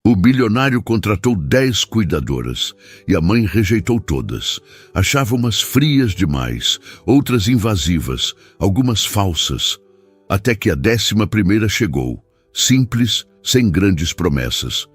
O bilionário contratou 10 cuidadoras e a mãe rejeitou todas. Achava umas frias demais, outras invasivas, algumas falsas. Até que a 11ª chegou, simples, sem grandes promessas.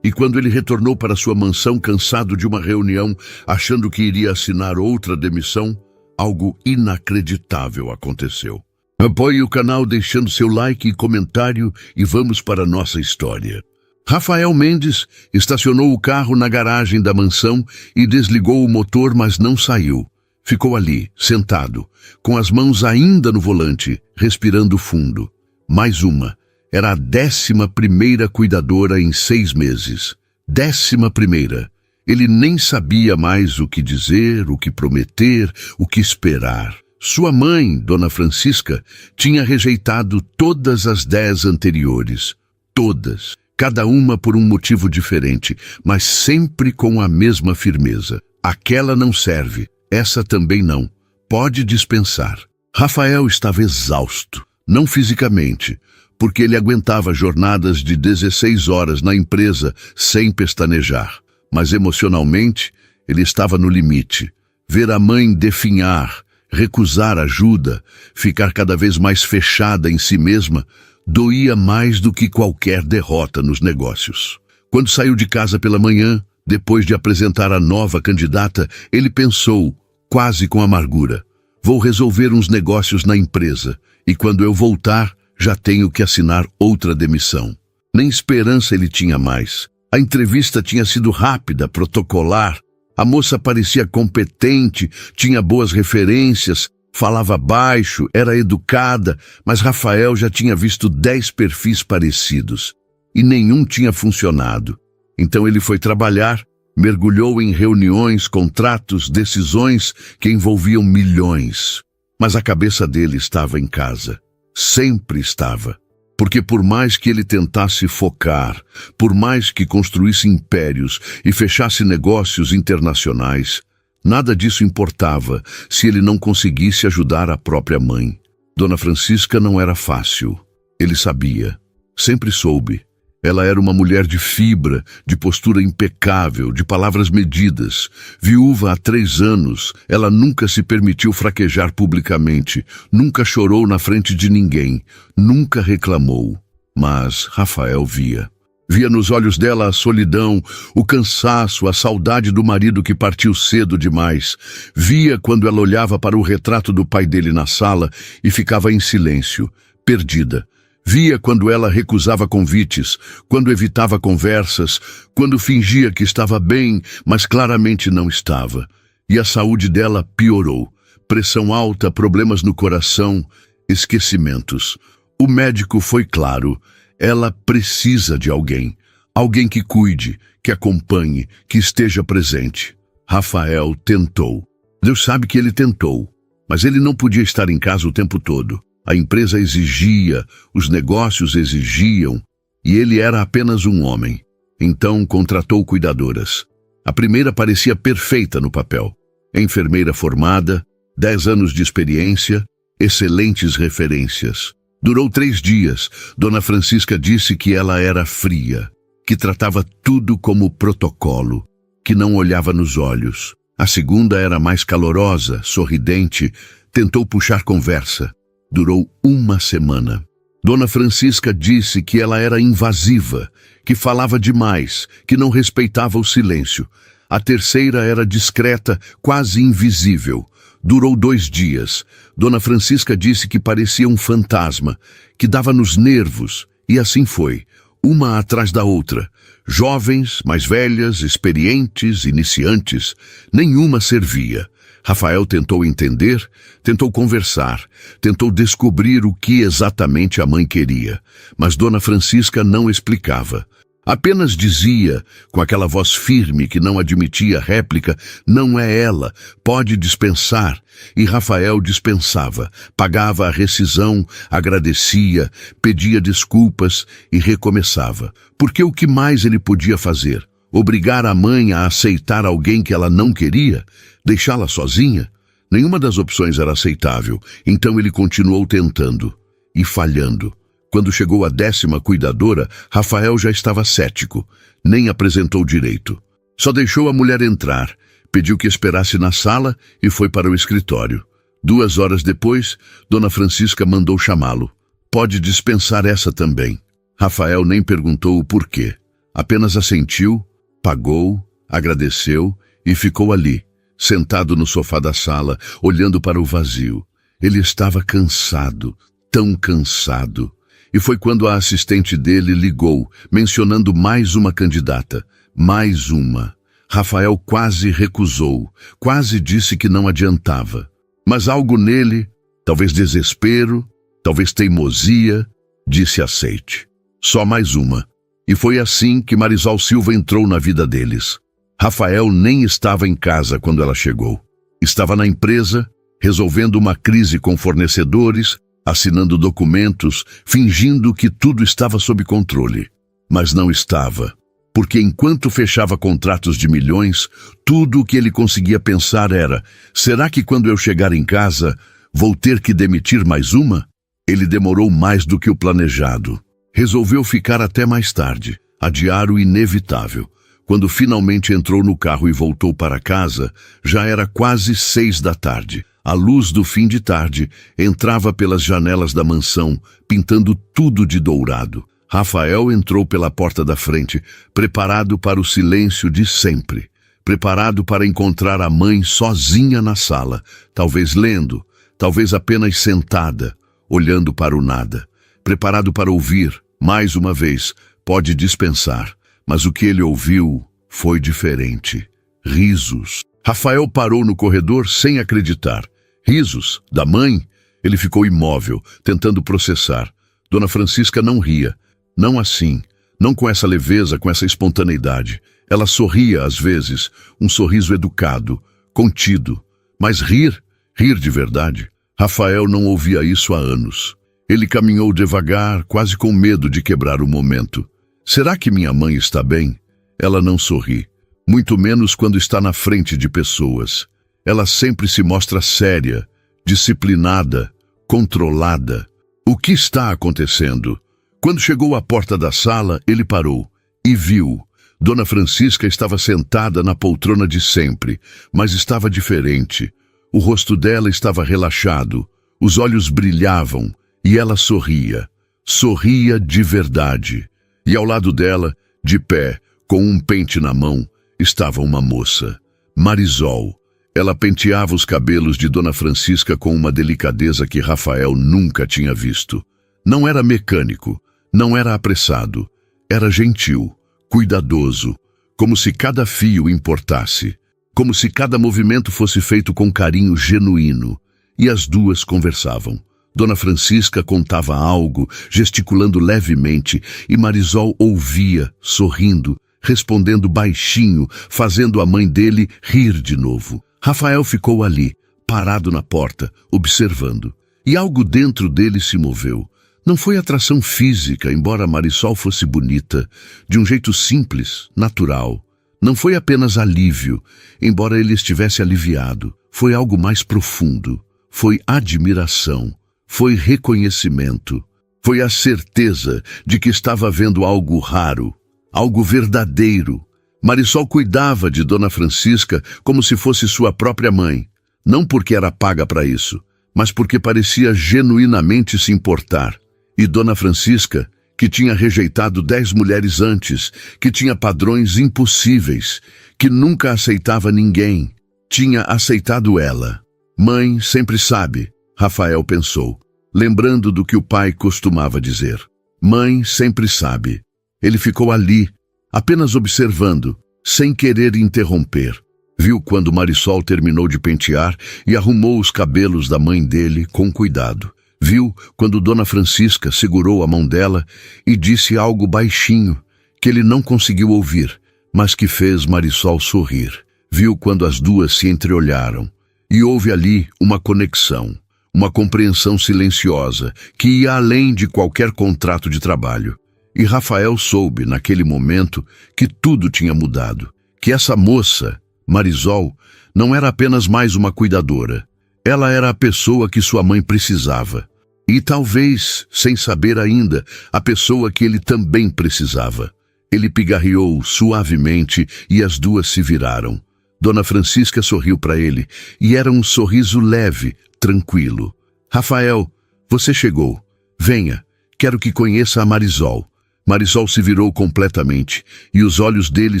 E quando ele retornou para sua mansão cansado de uma reunião, achando que iria assinar outra demissão, algo inacreditável aconteceu. Apoie o canal deixando seu like e comentário e vamos para a nossa história. Rafael Mendes estacionou o carro na garagem da mansão e desligou o motor, mas não saiu. Ficou ali, sentado, com as mãos ainda no volante, respirando fundo. Mais uma. Era a 11ª cuidadora em 6 meses. 11ª. Ele nem sabia mais o que dizer, o que prometer, o que esperar. Sua mãe, Dona Francisca, tinha rejeitado todas as 10 anteriores. Todas. Cada uma por um motivo diferente, mas sempre com a mesma firmeza. Aquela não serve, essa também não. Pode dispensar. Rafael estava exausto, não fisicamente, porque ele aguentava jornadas de 16 horas na empresa sem pestanejar. Mas emocionalmente, ele estava no limite. Ver a mãe definhar, recusar ajuda, ficar cada vez mais fechada em si mesma, doía mais do que qualquer derrota nos negócios. Quando saiu de casa pela manhã, depois de apresentar a nova candidata, ele pensou, quase com amargura, vou resolver uns negócios na empresa, e quando eu voltar, já tenho que assinar outra demissão. Nem esperança ele tinha mais. A entrevista tinha sido rápida, protocolar. A moça parecia competente, tinha boas referências, falava baixo, era educada, mas Rafael já tinha visto 10 perfis parecidos e nenhum tinha funcionado. Então ele foi trabalhar, mergulhou em reuniões, contratos, decisões que envolviam milhões. Mas a cabeça dele estava em casa. Sempre estava. Porque por mais que ele tentasse focar, por mais que construísse impérios e fechasse negócios internacionais, nada disso importava se ele não conseguisse ajudar a própria mãe. Dona Francisca não era fácil. Ele sabia. Sempre soube. Ela era uma mulher de fibra, de postura impecável, de palavras medidas. Viúva há 3 anos, ela nunca se permitiu fraquejar publicamente, nunca chorou na frente de ninguém, nunca reclamou. Mas Rafael via. Via nos olhos dela a solidão, o cansaço, a saudade do marido que partiu cedo demais. Via quando ela olhava para o retrato do pai dele na sala e ficava em silêncio, perdida. Via quando ela recusava convites, quando evitava conversas, quando fingia que estava bem, mas claramente não estava. E a saúde dela piorou. Pressão alta, problemas no coração, esquecimentos. O médico foi claro. Ela precisa de alguém. Alguém que cuide, que acompanhe, que esteja presente. Rafael tentou. Deus sabe que ele tentou, mas ele não podia estar em casa o tempo todo. A empresa exigia, os negócios exigiam, e ele era apenas um homem. Então contratou cuidadoras. A primeira parecia perfeita no papel. Enfermeira formada, 10 anos de experiência, excelentes referências. Durou 3 dias. Dona Francisca disse que ela era fria, que tratava tudo como protocolo, que não olhava nos olhos. A segunda era mais calorosa, sorridente, tentou puxar conversa. Durou 1 semana. Dona Francisca disse que ela era invasiva, que falava demais, que não respeitava o silêncio. A terceira era discreta, quase invisível. Durou 2 dias. Dona Francisca disse que parecia um fantasma, que dava nos nervos, e assim foi, uma atrás da outra. Jovens, mais velhas, experientes, iniciantes, nenhuma servia. Rafael tentou entender, tentou conversar, tentou descobrir o que exatamente a mãe queria, mas Dona Francisca não explicava. Apenas dizia, com aquela voz firme que não admitia réplica, não é ela, pode dispensar. E Rafael dispensava, pagava a rescisão, agradecia, pedia desculpas e recomeçava. Porque o que mais ele podia fazer? Obrigar a mãe a aceitar alguém que ela não queria? Deixá-la sozinha? Nenhuma das opções era aceitável, então ele continuou tentando e falhando. Quando chegou a 10ª cuidadora, Rafael já estava cético, nem apresentou direito. Só deixou a mulher entrar, pediu que esperasse na sala e foi para o escritório. 2 horas depois, Dona Francisca mandou chamá-lo. Pode dispensar essa também. Rafael nem perguntou o porquê. Apenas assentiu, pagou, agradeceu e ficou ali, sentado no sofá da sala, olhando para o vazio. Ele estava cansado, tão cansado. E foi quando a assistente dele ligou, mencionando mais uma candidata. Mais uma. Rafael quase recusou, quase disse que não adiantava. Mas algo nele, talvez desespero, talvez teimosia, disse aceite. Só mais uma. E foi assim que Marisol Silva entrou na vida deles. Rafael nem estava em casa quando ela chegou. Estava na empresa, resolvendo uma crise com fornecedores, assinando documentos, fingindo que tudo estava sob controle. Mas não estava, porque enquanto fechava contratos de milhões, tudo o que ele conseguia pensar era: será que quando eu chegar em casa, vou ter que demitir mais uma? Ele demorou mais do que o planejado. Resolveu ficar até mais tarde, adiar o inevitável. Quando finalmente entrou no carro e voltou para casa, já era quase 6 da tarde. A luz do fim de tarde entrava pelas janelas da mansão, pintando tudo de dourado. Rafael entrou pela porta da frente, preparado para o silêncio de sempre. Preparado para encontrar a mãe sozinha na sala, talvez lendo, talvez apenas sentada, olhando para o nada. Preparado para ouvir, mais uma vez, pode dispensar. Mas o que ele ouviu foi diferente. Risos. Rafael parou no corredor sem acreditar. Risos? Da mãe? Ele ficou imóvel, tentando processar. Dona Francisca não ria. Não assim. Não com essa leveza, com essa espontaneidade. Ela sorria às vezes, um sorriso educado, contido. Mas rir de verdade. Rafael não ouvia isso há anos. Ele caminhou devagar, quase com medo de quebrar o momento. Será que minha mãe está bem? Ela não sorri, muito menos quando está na frente de pessoas. Ela sempre se mostra séria, disciplinada, controlada. O que está acontecendo? Quando chegou à porta da sala, ele parou e viu. Dona Francisca estava sentada na poltrona de sempre, mas estava diferente. O rosto dela estava relaxado, os olhos brilhavam e ela sorria. Sorria de verdade. E ao lado dela, de pé, com um pente na mão, estava uma moça, Marisol. Ela penteava os cabelos de Dona Francisca com uma delicadeza que Rafael nunca tinha visto. Não era mecânico, não era apressado, era gentil, cuidadoso, como se cada fio importasse, como se cada movimento fosse feito com carinho genuíno. E as duas conversavam. Dona Francisca contava algo, gesticulando levemente, e Marisol ouvia, sorrindo, respondendo baixinho, fazendo a mãe dele rir de novo. Rafael ficou ali, parado na porta, observando. E algo dentro dele se moveu. Não foi atração física, embora Marisol fosse bonita, de um jeito simples, natural. Não foi apenas alívio, embora ele estivesse aliviado. Foi algo mais profundo. Foi admiração. Foi reconhecimento. Foi a certeza de que estava vendo algo raro, algo verdadeiro. Marisol cuidava de Dona Francisca como se fosse sua própria mãe. Não porque era paga para isso, mas porque parecia genuinamente se importar. E Dona Francisca, que tinha rejeitado 10 mulheres antes, que tinha padrões impossíveis, que nunca aceitava ninguém, tinha aceitado ela. Mãe sempre sabe, Rafael pensou, lembrando do que o pai costumava dizer. Mãe sempre sabe. Ele ficou ali, apenas observando, sem querer interromper. Viu quando Marisol terminou de pentear e arrumou os cabelos da mãe dele com cuidado. Viu quando Dona Francisca segurou a mão dela e disse algo baixinho, que ele não conseguiu ouvir, mas que fez Marisol sorrir. Viu quando as duas se entreolharam. E houve ali uma conexão, uma compreensão silenciosa, que ia além de qualquer contrato de trabalho. E Rafael soube, naquele momento, que tudo tinha mudado, que essa moça, Marisol, não era apenas mais uma cuidadora. Ela era a pessoa que sua mãe precisava. E talvez, sem saber ainda, a pessoa que ele também precisava. Ele pigarreou suavemente e as duas se viraram. Dona Francisca sorriu para ele, e era um sorriso leve, tranquilo. Rafael, você chegou. Venha, quero que conheça a Marisol. Marisol se virou completamente, e os olhos dele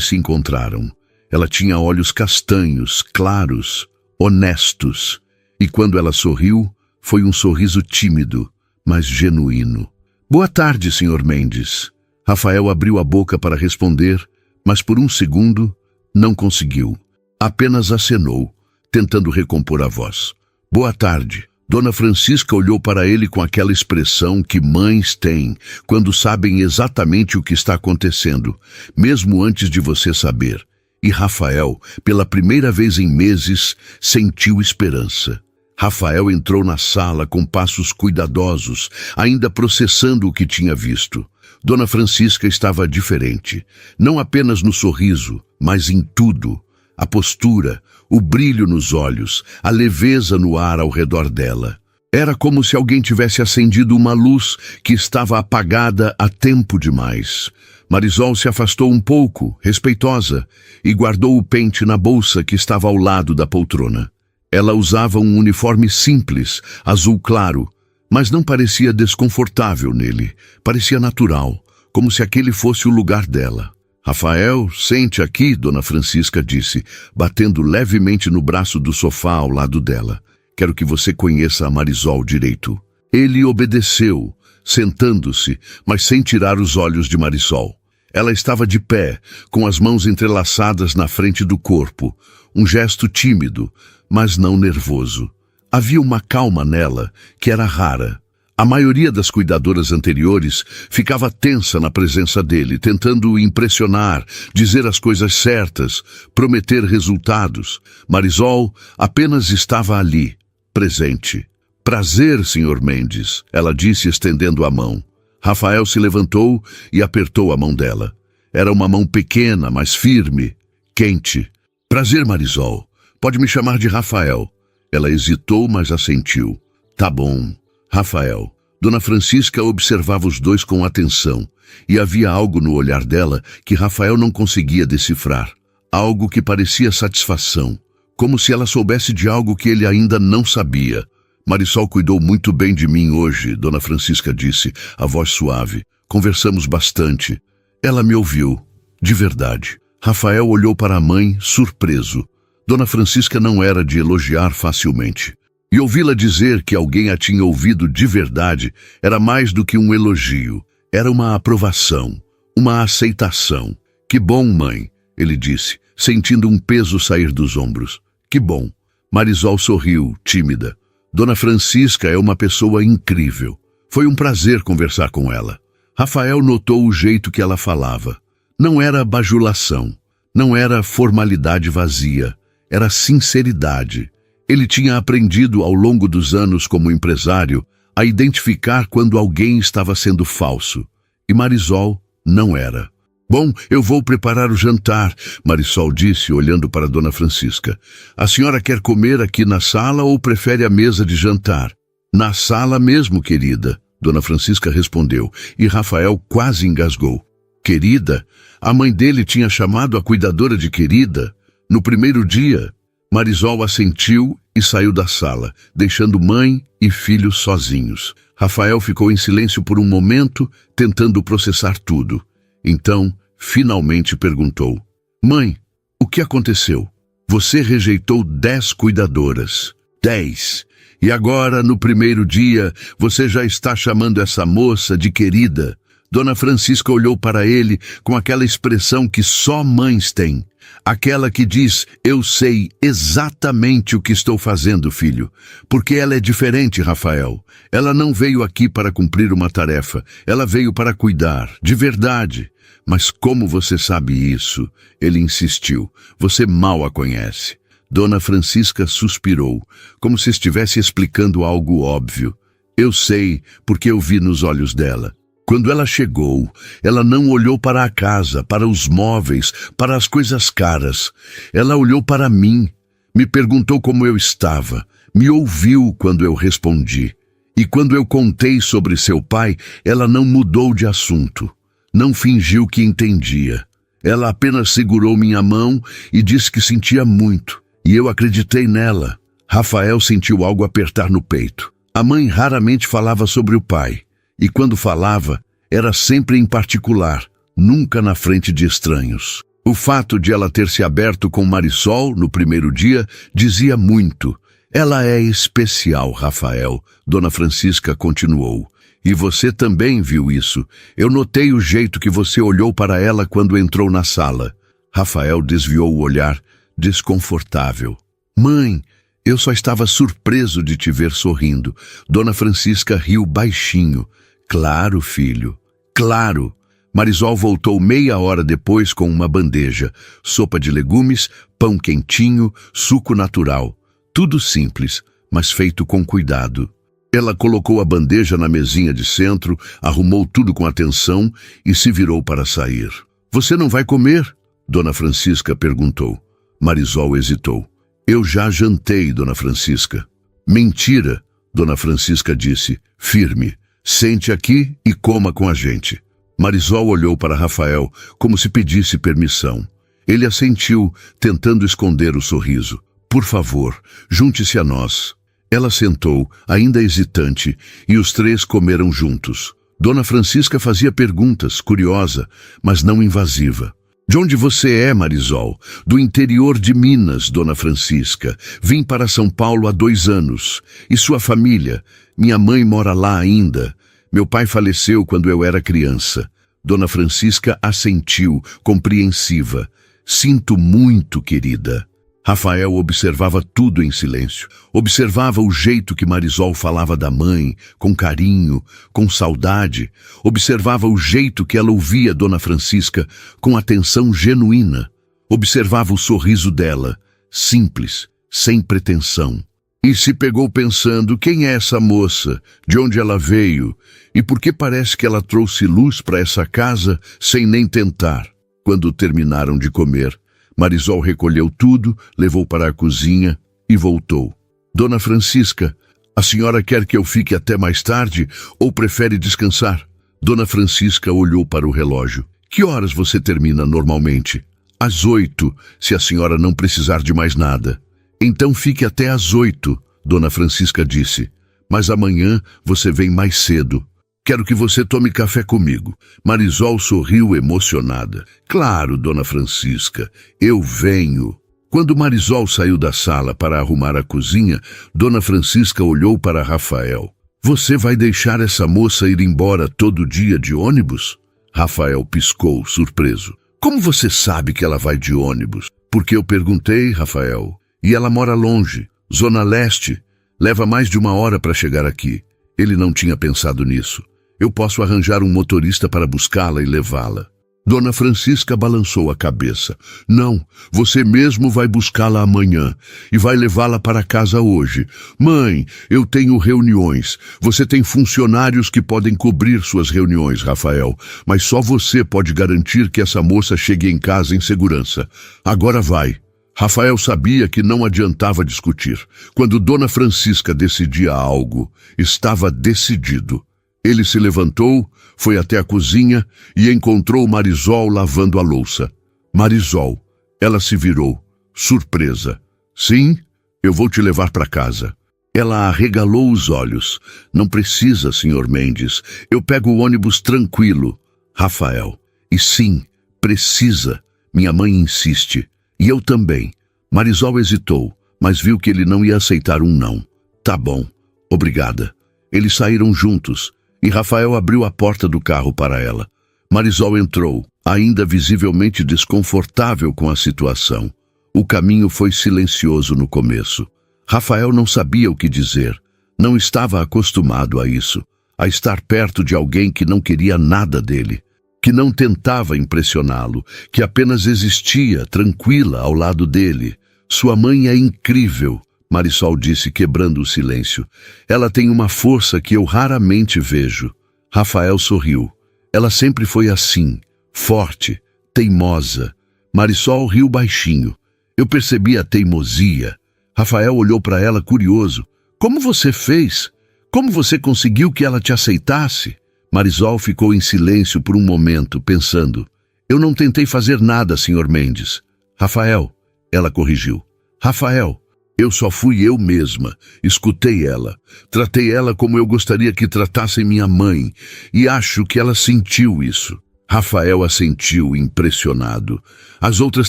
se encontraram. Ela tinha olhos castanhos, claros, honestos. E quando ela sorriu, foi um sorriso tímido, mas genuíno. Boa tarde, Sr. Mendes. Rafael abriu a boca para responder, mas por um segundo não conseguiu. Apenas acenou, tentando recompor a voz. Boa tarde. Dona Francisca olhou para ele com aquela expressão que mães têm quando sabem exatamente o que está acontecendo, mesmo antes de você saber. E Rafael, pela primeira vez em meses, sentiu esperança. Rafael entrou na sala com passos cuidadosos, ainda processando o que tinha visto. Dona Francisca estava diferente, não apenas no sorriso, mas em tudo. A postura, o brilho nos olhos, a leveza no ar ao redor dela. Era como se alguém tivesse acendido uma luz que estava apagada há tempo demais. Marisol se afastou um pouco, respeitosa, e guardou o pente na bolsa que estava ao lado da poltrona. Ela usava um uniforme simples, azul claro, mas não parecia desconfortável nele. Parecia natural, como se aquele fosse o lugar dela. Rafael, sente aqui, Dona Francisca disse, batendo levemente no braço do sofá ao lado dela. Quero que você conheça a Marisol direito. Ele obedeceu, sentando-se, mas sem tirar os olhos de Marisol. Ela estava de pé, com as mãos entrelaçadas na frente do corpo, um gesto tímido, mas não nervoso. Havia uma calma nela que era rara. A maioria das cuidadoras anteriores ficava tensa na presença dele, tentando impressionar, dizer as coisas certas, prometer resultados. Marisol apenas estava ali, presente. Prazer, Sr. Mendes, ela disse estendendo a mão. Rafael se levantou e apertou a mão dela. Era uma mão pequena, mas firme, quente. Prazer, Marisol. Pode me chamar de Rafael. Ela hesitou, mas assentiu. Tá bom. Rafael. Dona Francisca observava os dois com atenção, e havia algo no olhar dela que Rafael não conseguia decifrar. Algo que parecia satisfação, como se ela soubesse de algo que ele ainda não sabia. Marisol cuidou muito bem de mim hoje, Dona Francisca disse, a voz suave. Conversamos bastante. Ela me ouviu, de verdade. Rafael olhou para a mãe, surpreso. Dona Francisca não era de elogiar facilmente. E ouvi-la dizer que alguém a tinha ouvido de verdade era mais do que um elogio. Era uma aprovação, uma aceitação. Que bom, mãe, ele disse, sentindo um peso sair dos ombros. Que bom. Marisol sorriu, tímida. Dona Francisca é uma pessoa incrível. Foi um prazer conversar com ela. Rafael notou o jeito que ela falava. Não era bajulação, não era formalidade vazia, era sinceridade. Ele tinha aprendido ao longo dos anos como empresário a identificar quando alguém estava sendo falso. E Marisol não era. Bom, eu vou preparar o jantar, Marisol disse, olhando para Dona Francisca. A senhora quer comer aqui na sala ou prefere a mesa de jantar? Na sala mesmo, querida, Dona Francisca respondeu, e Rafael quase engasgou. Querida? A mãe dele tinha chamado a cuidadora de querida? No primeiro dia? Marisol assentiu e saiu da sala, deixando mãe e filho sozinhos. Rafael ficou em silêncio por um momento, tentando processar tudo. Então, finalmente perguntou. Mãe, o que aconteceu? Você rejeitou 10 cuidadoras. 10. E agora, no primeiro dia, você já está chamando essa moça de querida. Dona Francisca olhou para ele com aquela expressão que só mães têm. Aquela que diz, eu sei exatamente o que estou fazendo, filho. Porque ela é diferente, Rafael. Ela não veio aqui para cumprir uma tarefa. Ela veio para cuidar, de verdade. Mas como você sabe isso? Ele insistiu. Você mal a conhece. Dona Francisca suspirou, como se estivesse explicando algo óbvio. Eu sei, porque eu vi nos olhos dela. Quando ela chegou, ela não olhou para a casa, para os móveis, para as coisas caras. Ela olhou para mim, me perguntou como eu estava, me ouviu quando eu respondi. E quando eu contei sobre seu pai, ela não mudou de assunto. Não fingiu que entendia. Ela apenas segurou minha mão e disse que sentia muito. E eu acreditei nela. Rafael sentiu algo apertar no peito. A mãe raramente falava sobre o pai. E quando falava, era sempre em particular, nunca na frente de estranhos. O fato de ela ter se aberto com Marisol no primeiro dia dizia muito. Ela é especial, Rafael, Dona Francisca continuou. E você também viu isso. Eu notei o jeito que você olhou para ela quando entrou na sala. Rafael desviou o olhar, desconfortável. Mãe, eu só estava surpreso de te ver sorrindo. Dona Francisca riu baixinho. Claro, filho, claro. Marisol voltou meia hora depois com uma bandeja. Sopa de legumes, pão quentinho, suco natural. Tudo simples, mas feito com cuidado. Ela colocou a bandeja na mesinha de centro, arrumou tudo com atenção e se virou para sair. Você não vai comer? Dona Francisca perguntou. Marisol hesitou. Eu já jantei, Dona Francisca. Mentira, Dona Francisca disse, firme. Sente aqui e coma com a gente. Marisol olhou para Rafael como se pedisse permissão. Ele assentiu, tentando esconder o sorriso. Por favor, junte-se a nós. Ela sentou, ainda hesitante, e os três comeram juntos. Dona Francisca fazia perguntas, curiosa, mas não invasiva. De onde você é, Marisol? Do interior de Minas, Dona Francisca. Vim para São Paulo há 2 anos. E sua família? Minha mãe mora lá ainda. Meu pai faleceu quando eu era criança. Dona Francisca assentiu, compreensiva. Sinto muito, querida. Rafael observava tudo em silêncio. Observava o jeito que Marisol falava da mãe, com carinho, com saudade. Observava o jeito que ela ouvia Dona Francisca, com atenção genuína. Observava o sorriso dela, simples, sem pretensão. E se pegou pensando, quem é essa moça? De onde ela veio? E por que parece que ela trouxe luz para essa casa sem nem tentar? Quando terminaram de comer, Marisol recolheu tudo, levou para a cozinha e voltou. Dona Francisca, a senhora quer que eu fique até mais tarde ou prefere descansar? Dona Francisca olhou para o relógio. Que horas você termina normalmente? Às 8, se a senhora não precisar de mais nada. Então fique até às 8, Dona Francisca disse. Mas amanhã você vem mais cedo. Quero que você tome café comigo. Marisol sorriu emocionada. Claro, Dona Francisca, eu venho. Quando Marisol saiu da sala para arrumar a cozinha, Dona Francisca olhou para Rafael. Você vai deixar essa moça ir embora todo dia de ônibus? Rafael piscou, surpreso. Como você sabe que ela vai de ônibus? Porque eu perguntei, Rafael. E ela mora longe, Zona Leste. Leva mais de 1 hora para chegar aqui. Ele não tinha pensado nisso. Eu posso arranjar um motorista para buscá-la e levá-la. Dona Francisca balançou a cabeça. Não, você mesmo vai buscá-la amanhã e vai levá-la para casa hoje. Mãe, eu tenho reuniões. Você tem funcionários que podem cobrir suas reuniões, Rafael, mas só você pode garantir que essa moça chegue em casa em segurança. Agora vai. Rafael sabia que não adiantava discutir. Quando Dona Francisca decidia algo, estava decidido. Ele se levantou, foi até a cozinha e encontrou Marisol lavando a louça. Marisol, ela se virou, surpresa. Sim, eu vou te levar para casa. Ela arregalou os olhos. Não precisa, Sr. Mendes. Eu pego o ônibus tranquilo. Rafael. E sim, precisa. Minha mãe insiste. E eu também. Marisol hesitou, mas viu que ele não ia aceitar um não. Tá bom, obrigada. Eles saíram juntos e Rafael abriu a porta do carro para ela. Marisol entrou, ainda visivelmente desconfortável com a situação. O caminho foi silencioso no começo. Rafael não sabia o que dizer. Não estava acostumado a isso, a estar perto de alguém que não queria nada dele, que não tentava impressioná-lo, que apenas existia, tranquila, ao lado dele. Sua mãe é incrível, Marisol disse, quebrando o silêncio. Ela tem uma força que eu raramente vejo. Rafael sorriu. Ela sempre foi assim, forte, teimosa. Marisol riu baixinho. Eu percebi a teimosia. Rafael olhou para ela curioso. Como você fez? Como você conseguiu que ela te aceitasse? Marisol ficou em silêncio por um momento, pensando. Eu não tentei fazer nada, Sr. Mendes. Rafael, ela corrigiu. Rafael, eu só fui eu mesma. Escutei ela. Tratei ela como eu gostaria que tratassem minha mãe. E acho que ela sentiu isso. Rafael assentiu, impressionado. As outras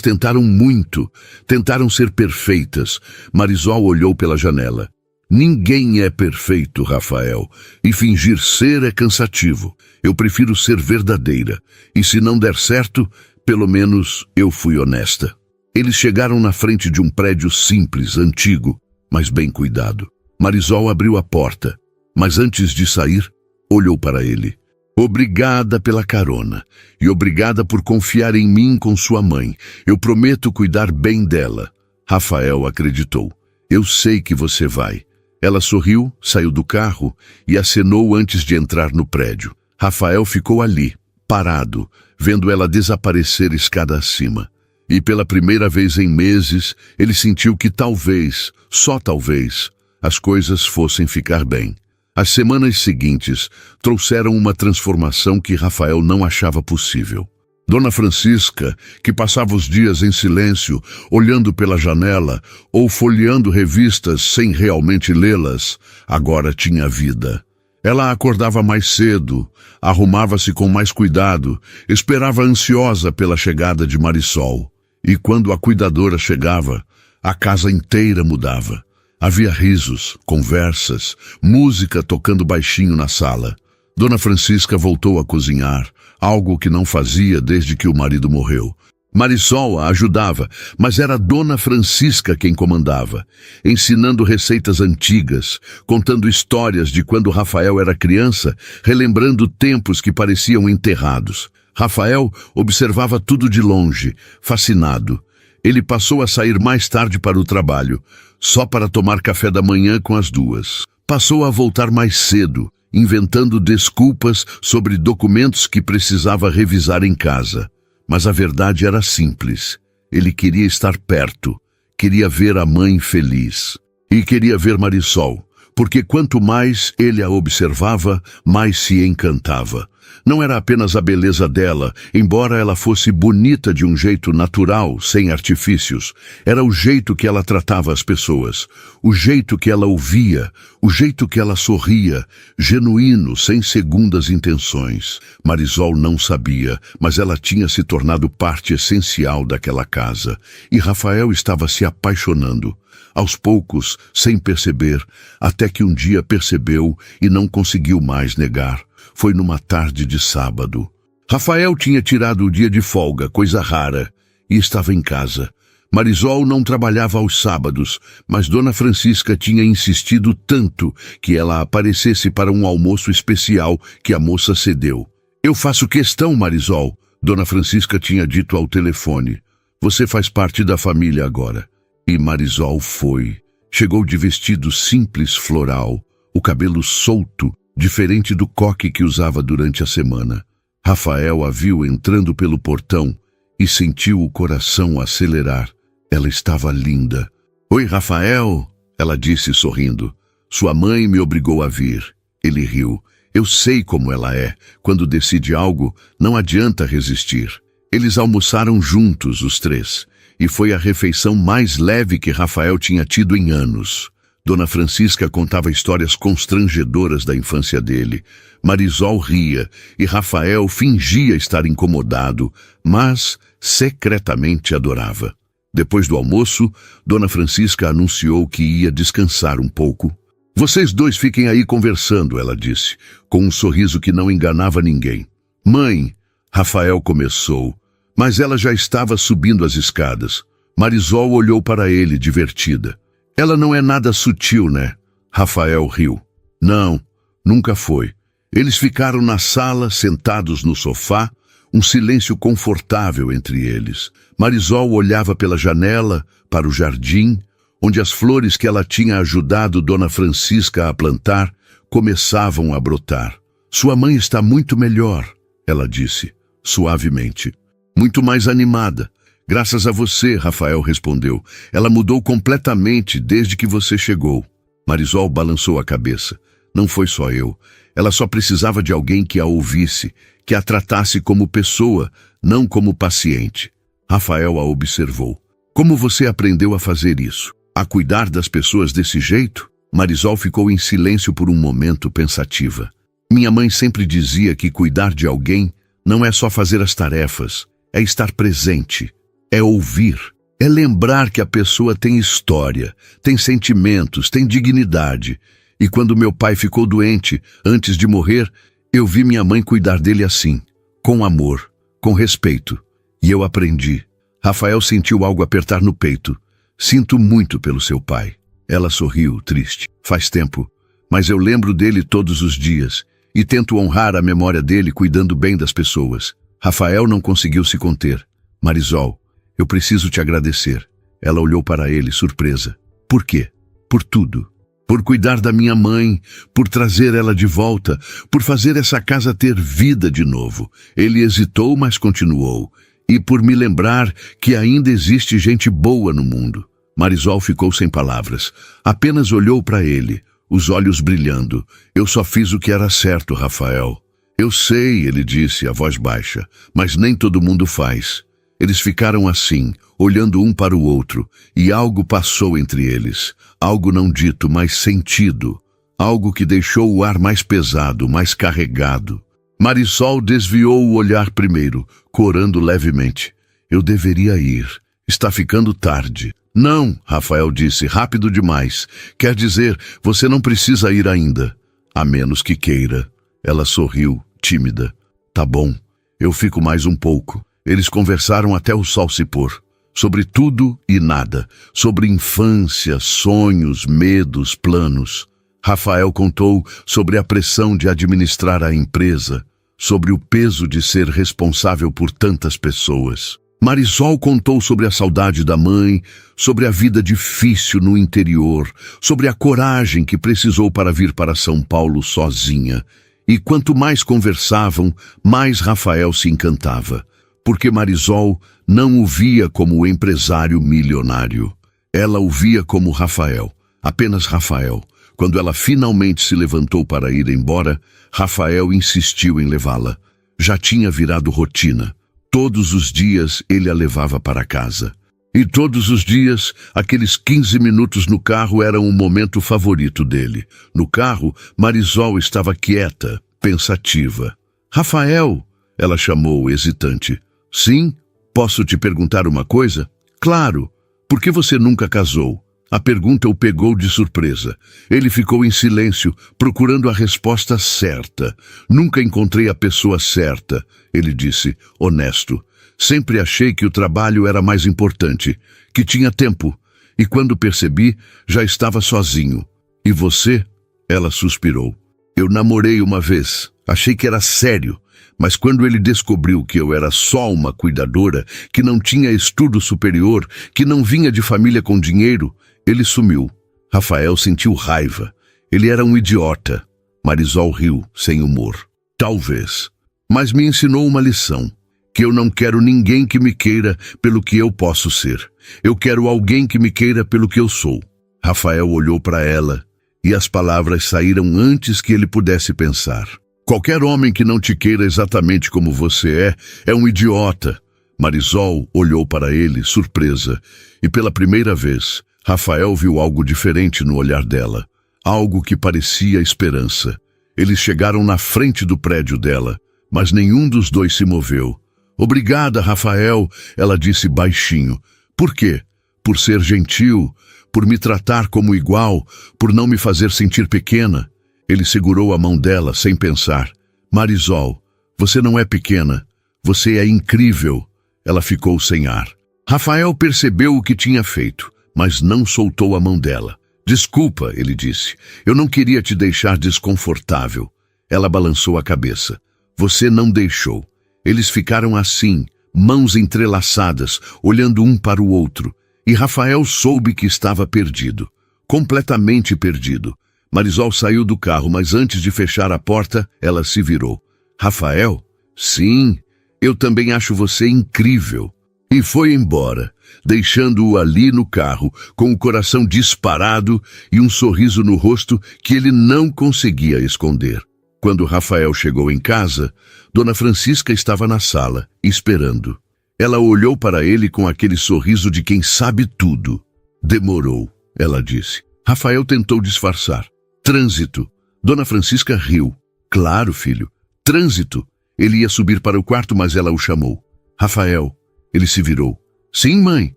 tentaram muito. Tentaram ser perfeitas. Marisol olhou pela janela. Ninguém é perfeito, Rafael. E fingir ser é cansativo. Eu prefiro ser verdadeira. E se não der certo, pelo menos eu fui honesta. Eles chegaram na frente de um prédio simples, antigo, mas bem cuidado. Marisol abriu a porta, mas antes de sair, olhou para ele. Obrigada pela carona e obrigada por confiar em mim com sua mãe. Eu prometo cuidar bem dela. Rafael acreditou. Eu sei que você vai. Ela sorriu, saiu do carro e acenou antes de entrar no prédio. Rafael ficou ali, parado, vendo ela desaparecer escada acima. E pela primeira vez em meses, ele sentiu que talvez, só talvez, as coisas fossem ficar bem. As semanas seguintes trouxeram uma transformação que Rafael não achava possível. Dona Francisca, que passava os dias em silêncio, olhando pela janela ou folheando revistas sem realmente lê-las, agora tinha vida. Ela acordava mais cedo, arrumava-se com mais cuidado, esperava ansiosa pela chegada de Marisol. E quando a cuidadora chegava, a casa inteira mudava. Havia risos, conversas, música tocando baixinho na sala. Dona Francisca voltou a cozinhar, algo que não fazia desde que o marido morreu. Marisol a ajudava, mas era Dona Francisca quem comandava, ensinando receitas antigas, contando histórias de quando Rafael era criança, relembrando tempos que pareciam enterrados. Rafael observava tudo de longe, fascinado. Ele passou a sair mais tarde para o trabalho, só para tomar café da manhã com as duas. Passou a voltar mais cedo, inventando desculpas sobre documentos que precisava revisar em casa. Mas a verdade era simples. Ele queria estar perto, queria ver a mãe feliz. E queria ver Marisol, porque quanto mais ele a observava, mais se encantava. Não era apenas a beleza dela, embora ela fosse bonita de um jeito natural, sem artifícios. Era o jeito que ela tratava as pessoas, o jeito que ela ouvia, o jeito que ela sorria, genuíno, sem segundas intenções. Marisol não sabia, mas ela tinha se tornado parte essencial daquela casa, e Rafael estava se apaixonando. Aos poucos, sem perceber, até que um dia percebeu e não conseguiu mais negar. Foi numa tarde de sábado. Rafael tinha tirado o dia de folga, coisa rara, e estava em casa. Marisol não trabalhava aos sábados, mas Dona Francisca tinha insistido tanto que ela aparecesse para um almoço especial que a moça cedeu. Eu faço questão, Marisol, Dona Francisca tinha dito ao telefone. Você faz parte da família agora. E Marisol foi. Chegou de vestido simples floral, o cabelo solto, diferente do coque que usava durante a semana. Rafael a viu entrando pelo portão e sentiu o coração acelerar. Ela estava linda. Oi, Rafael, ela disse sorrindo. Sua mãe me obrigou a vir. Ele riu. Eu sei como ela é. Quando decide algo, não adianta resistir. Eles almoçaram juntos, os três, e foi a refeição mais leve que Rafael tinha tido em anos. Dona Francisca contava histórias constrangedoras da infância dele. Marisol ria e Rafael fingia estar incomodado, mas secretamente adorava. Depois do almoço, Dona Francisca anunciou que ia descansar um pouco. Vocês dois fiquem aí conversando, ela disse, com um sorriso que não enganava ninguém. Mãe, Rafael começou, mas ela já estava subindo as escadas. Marisol olhou para ele, divertida. Ela não é nada sutil, né? Rafael riu. Não, nunca foi. Eles ficaram na sala, sentados no sofá, um silêncio confortável entre eles. Marisol olhava pela janela, para o jardim, onde as flores que ela tinha ajudado Dona Francisca a plantar começavam a brotar. Sua mãe está muito melhor, ela disse, suavemente. Muito mais animada. Graças a você, Rafael respondeu. Ela mudou completamente desde que você chegou. Marisol balançou a cabeça. Não foi só eu. Ela só precisava de alguém que a ouvisse, que a tratasse como pessoa, não como paciente. Rafael a observou. Como você aprendeu a fazer isso? A cuidar das pessoas desse jeito? Marisol ficou em silêncio por um momento, pensativa. Minha mãe sempre dizia que cuidar de alguém não é só fazer as tarefas, é estar presente, é ouvir, é lembrar que a pessoa tem história, tem sentimentos, tem dignidade. E quando meu pai ficou doente, antes de morrer, eu vi minha mãe cuidar dele assim, com amor, com respeito. E eu aprendi. Rafael sentiu algo apertar no peito. Sinto muito pelo seu pai. Ela sorriu, triste. Faz tempo, mas eu lembro dele todos os dias e tento honrar a memória dele cuidando bem das pessoas. Rafael não conseguiu se conter. Marisol, eu preciso te agradecer. Ela olhou para ele, surpresa. Por quê? Por tudo. Por cuidar da minha mãe, por trazer ela de volta, por fazer essa casa ter vida de novo. Ele hesitou, mas continuou. E por me lembrar que ainda existe gente boa no mundo. Marisol ficou sem palavras. Apenas olhou para ele, os olhos brilhando. Eu só fiz o que era certo, Rafael. Eu sei, ele disse, a voz baixa, mas nem todo mundo faz. Eles ficaram assim, olhando um para o outro, e algo passou entre eles. Algo não dito, mas sentido. Algo que deixou o ar mais pesado, mais carregado. Marisol desviou o olhar primeiro, corando levemente. Eu deveria ir. Está ficando tarde. Não, Rafael disse, rápido demais. Quer dizer, você não precisa ir ainda. A menos que queira. Ela sorriu, tímida. Tá bom, eu fico mais um pouco. Eles conversaram até o sol se pôr. Sobre tudo e nada. Sobre infância, sonhos, medos, planos. Rafael contou sobre a pressão de administrar a empresa, sobre o peso de ser responsável por tantas pessoas. Marisol contou sobre a saudade da mãe, sobre a vida difícil no interior, sobre a coragem que precisou para vir para São Paulo sozinha. E quanto mais conversavam, mais Rafael se encantava, porque Marisol não o via como empresário milionário. Ela o via como Rafael, apenas Rafael. Quando ela finalmente se levantou para ir embora, Rafael insistiu em levá-la. Já tinha virado rotina. Todos os dias ele a levava para casa. E todos os dias, aqueles 15 minutos no carro eram o momento favorito dele. No carro, Marisol estava quieta, pensativa. Rafael, ela chamou, hesitante. Sim? Posso te perguntar uma coisa? Claro. Por que você nunca casou? A pergunta o pegou de surpresa. Ele ficou em silêncio, procurando a resposta certa. Nunca encontrei a pessoa certa, ele disse, honesto. Sempre achei que o trabalho era mais importante, que tinha tempo. E quando percebi, já estava sozinho. E você? Ela suspirou. Eu namorei uma vez. Achei que era sério. Mas quando ele descobriu que eu era só uma cuidadora, que não tinha estudo superior, que não vinha de família com dinheiro, ele sumiu. Rafael sentiu raiva. Ele era um idiota. Marisol riu, sem humor. Talvez. Mas me ensinou uma lição. Que eu não quero ninguém que me queira pelo que eu posso ser. Eu quero alguém que me queira pelo que eu sou. Rafael olhou para ela, e as palavras saíram antes que ele pudesse pensar. Qualquer homem que não te queira exatamente como você é um idiota. Marisol olhou para ele, surpresa, e pela primeira vez, Rafael viu algo diferente no olhar dela, algo que parecia esperança. Eles chegaram na frente do prédio dela, mas nenhum dos dois se moveu. Obrigada, Rafael, ela disse baixinho. Por quê? Por ser gentil, por me tratar como igual, por não me fazer sentir pequena. Ele segurou a mão dela sem pensar. Marisol, você não é pequena, você é incrível. Ela ficou sem ar. Rafael percebeu o que tinha feito, mas não soltou a mão dela. Desculpa, ele disse. Eu não queria te deixar desconfortável. Ela balançou a cabeça. Você não deixou. Eles ficaram assim, mãos entrelaçadas, olhando um para o outro. E Rafael soube que estava perdido. Completamente perdido. Marisol saiu do carro, mas antes de fechar a porta, ela se virou. Rafael? Sim, eu também acho você incrível. E foi embora, deixando-o ali no carro, com o coração disparado e um sorriso no rosto que ele não conseguia esconder. Quando Rafael chegou em casa, Dona Francisca estava na sala, esperando. Ela olhou para ele com aquele sorriso de quem sabe tudo. Demorou, ela disse. Rafael tentou disfarçar. Trânsito. Dona Francisca riu. Claro, filho. Trânsito. Ele ia subir para o quarto, mas ela o chamou. Rafael. Ele se virou. Sim, mãe.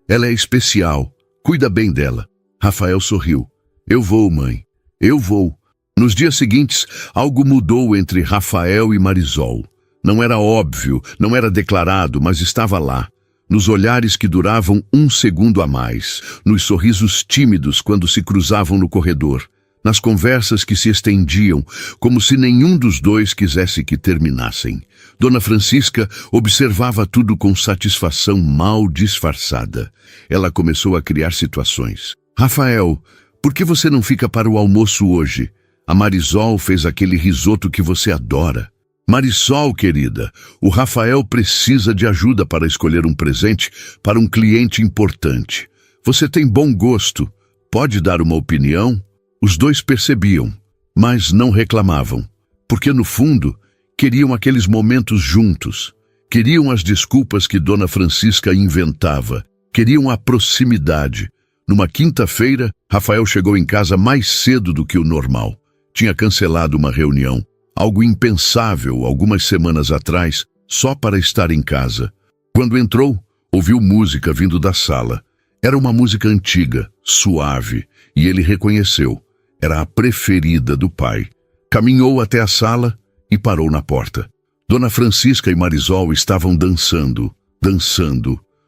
Ela é especial. Cuida bem dela. Rafael sorriu. Eu vou, mãe. Eu vou. Nos dias seguintes, algo mudou entre Rafael e Marisol. Não era óbvio, não era declarado, mas estava lá. Nos olhares que duravam um segundo a mais, nos sorrisos tímidos quando se cruzavam no corredor, nas conversas que se estendiam, como se nenhum dos dois quisesse que terminassem. Dona Francisca observava tudo com satisfação mal disfarçada. Ela começou a criar situações. Rafael, por que você não fica para o almoço hoje? A Marisol fez aquele risoto que você adora. Marisol, querida, o Rafael precisa de ajuda para escolher um presente para um cliente importante. Você tem bom gosto. Pode dar uma opinião? Os dois percebiam, mas não reclamavam, porque no fundo queriam aqueles momentos juntos. Queriam as desculpas que Dona Francisca inventava. Queriam a proximidade. Numa quinta-feira, Rafael chegou em casa mais cedo do que o normal. Tinha cancelado uma reunião. Algo impensável algumas semanas atrás, só para estar em casa. Quando entrou, ouviu música vindo da sala. Era uma música antiga, suave, e ele reconheceu. Era a preferida do pai. Caminhou até a sala e parou na porta. Dona Francisca e Marisol estavam dançando.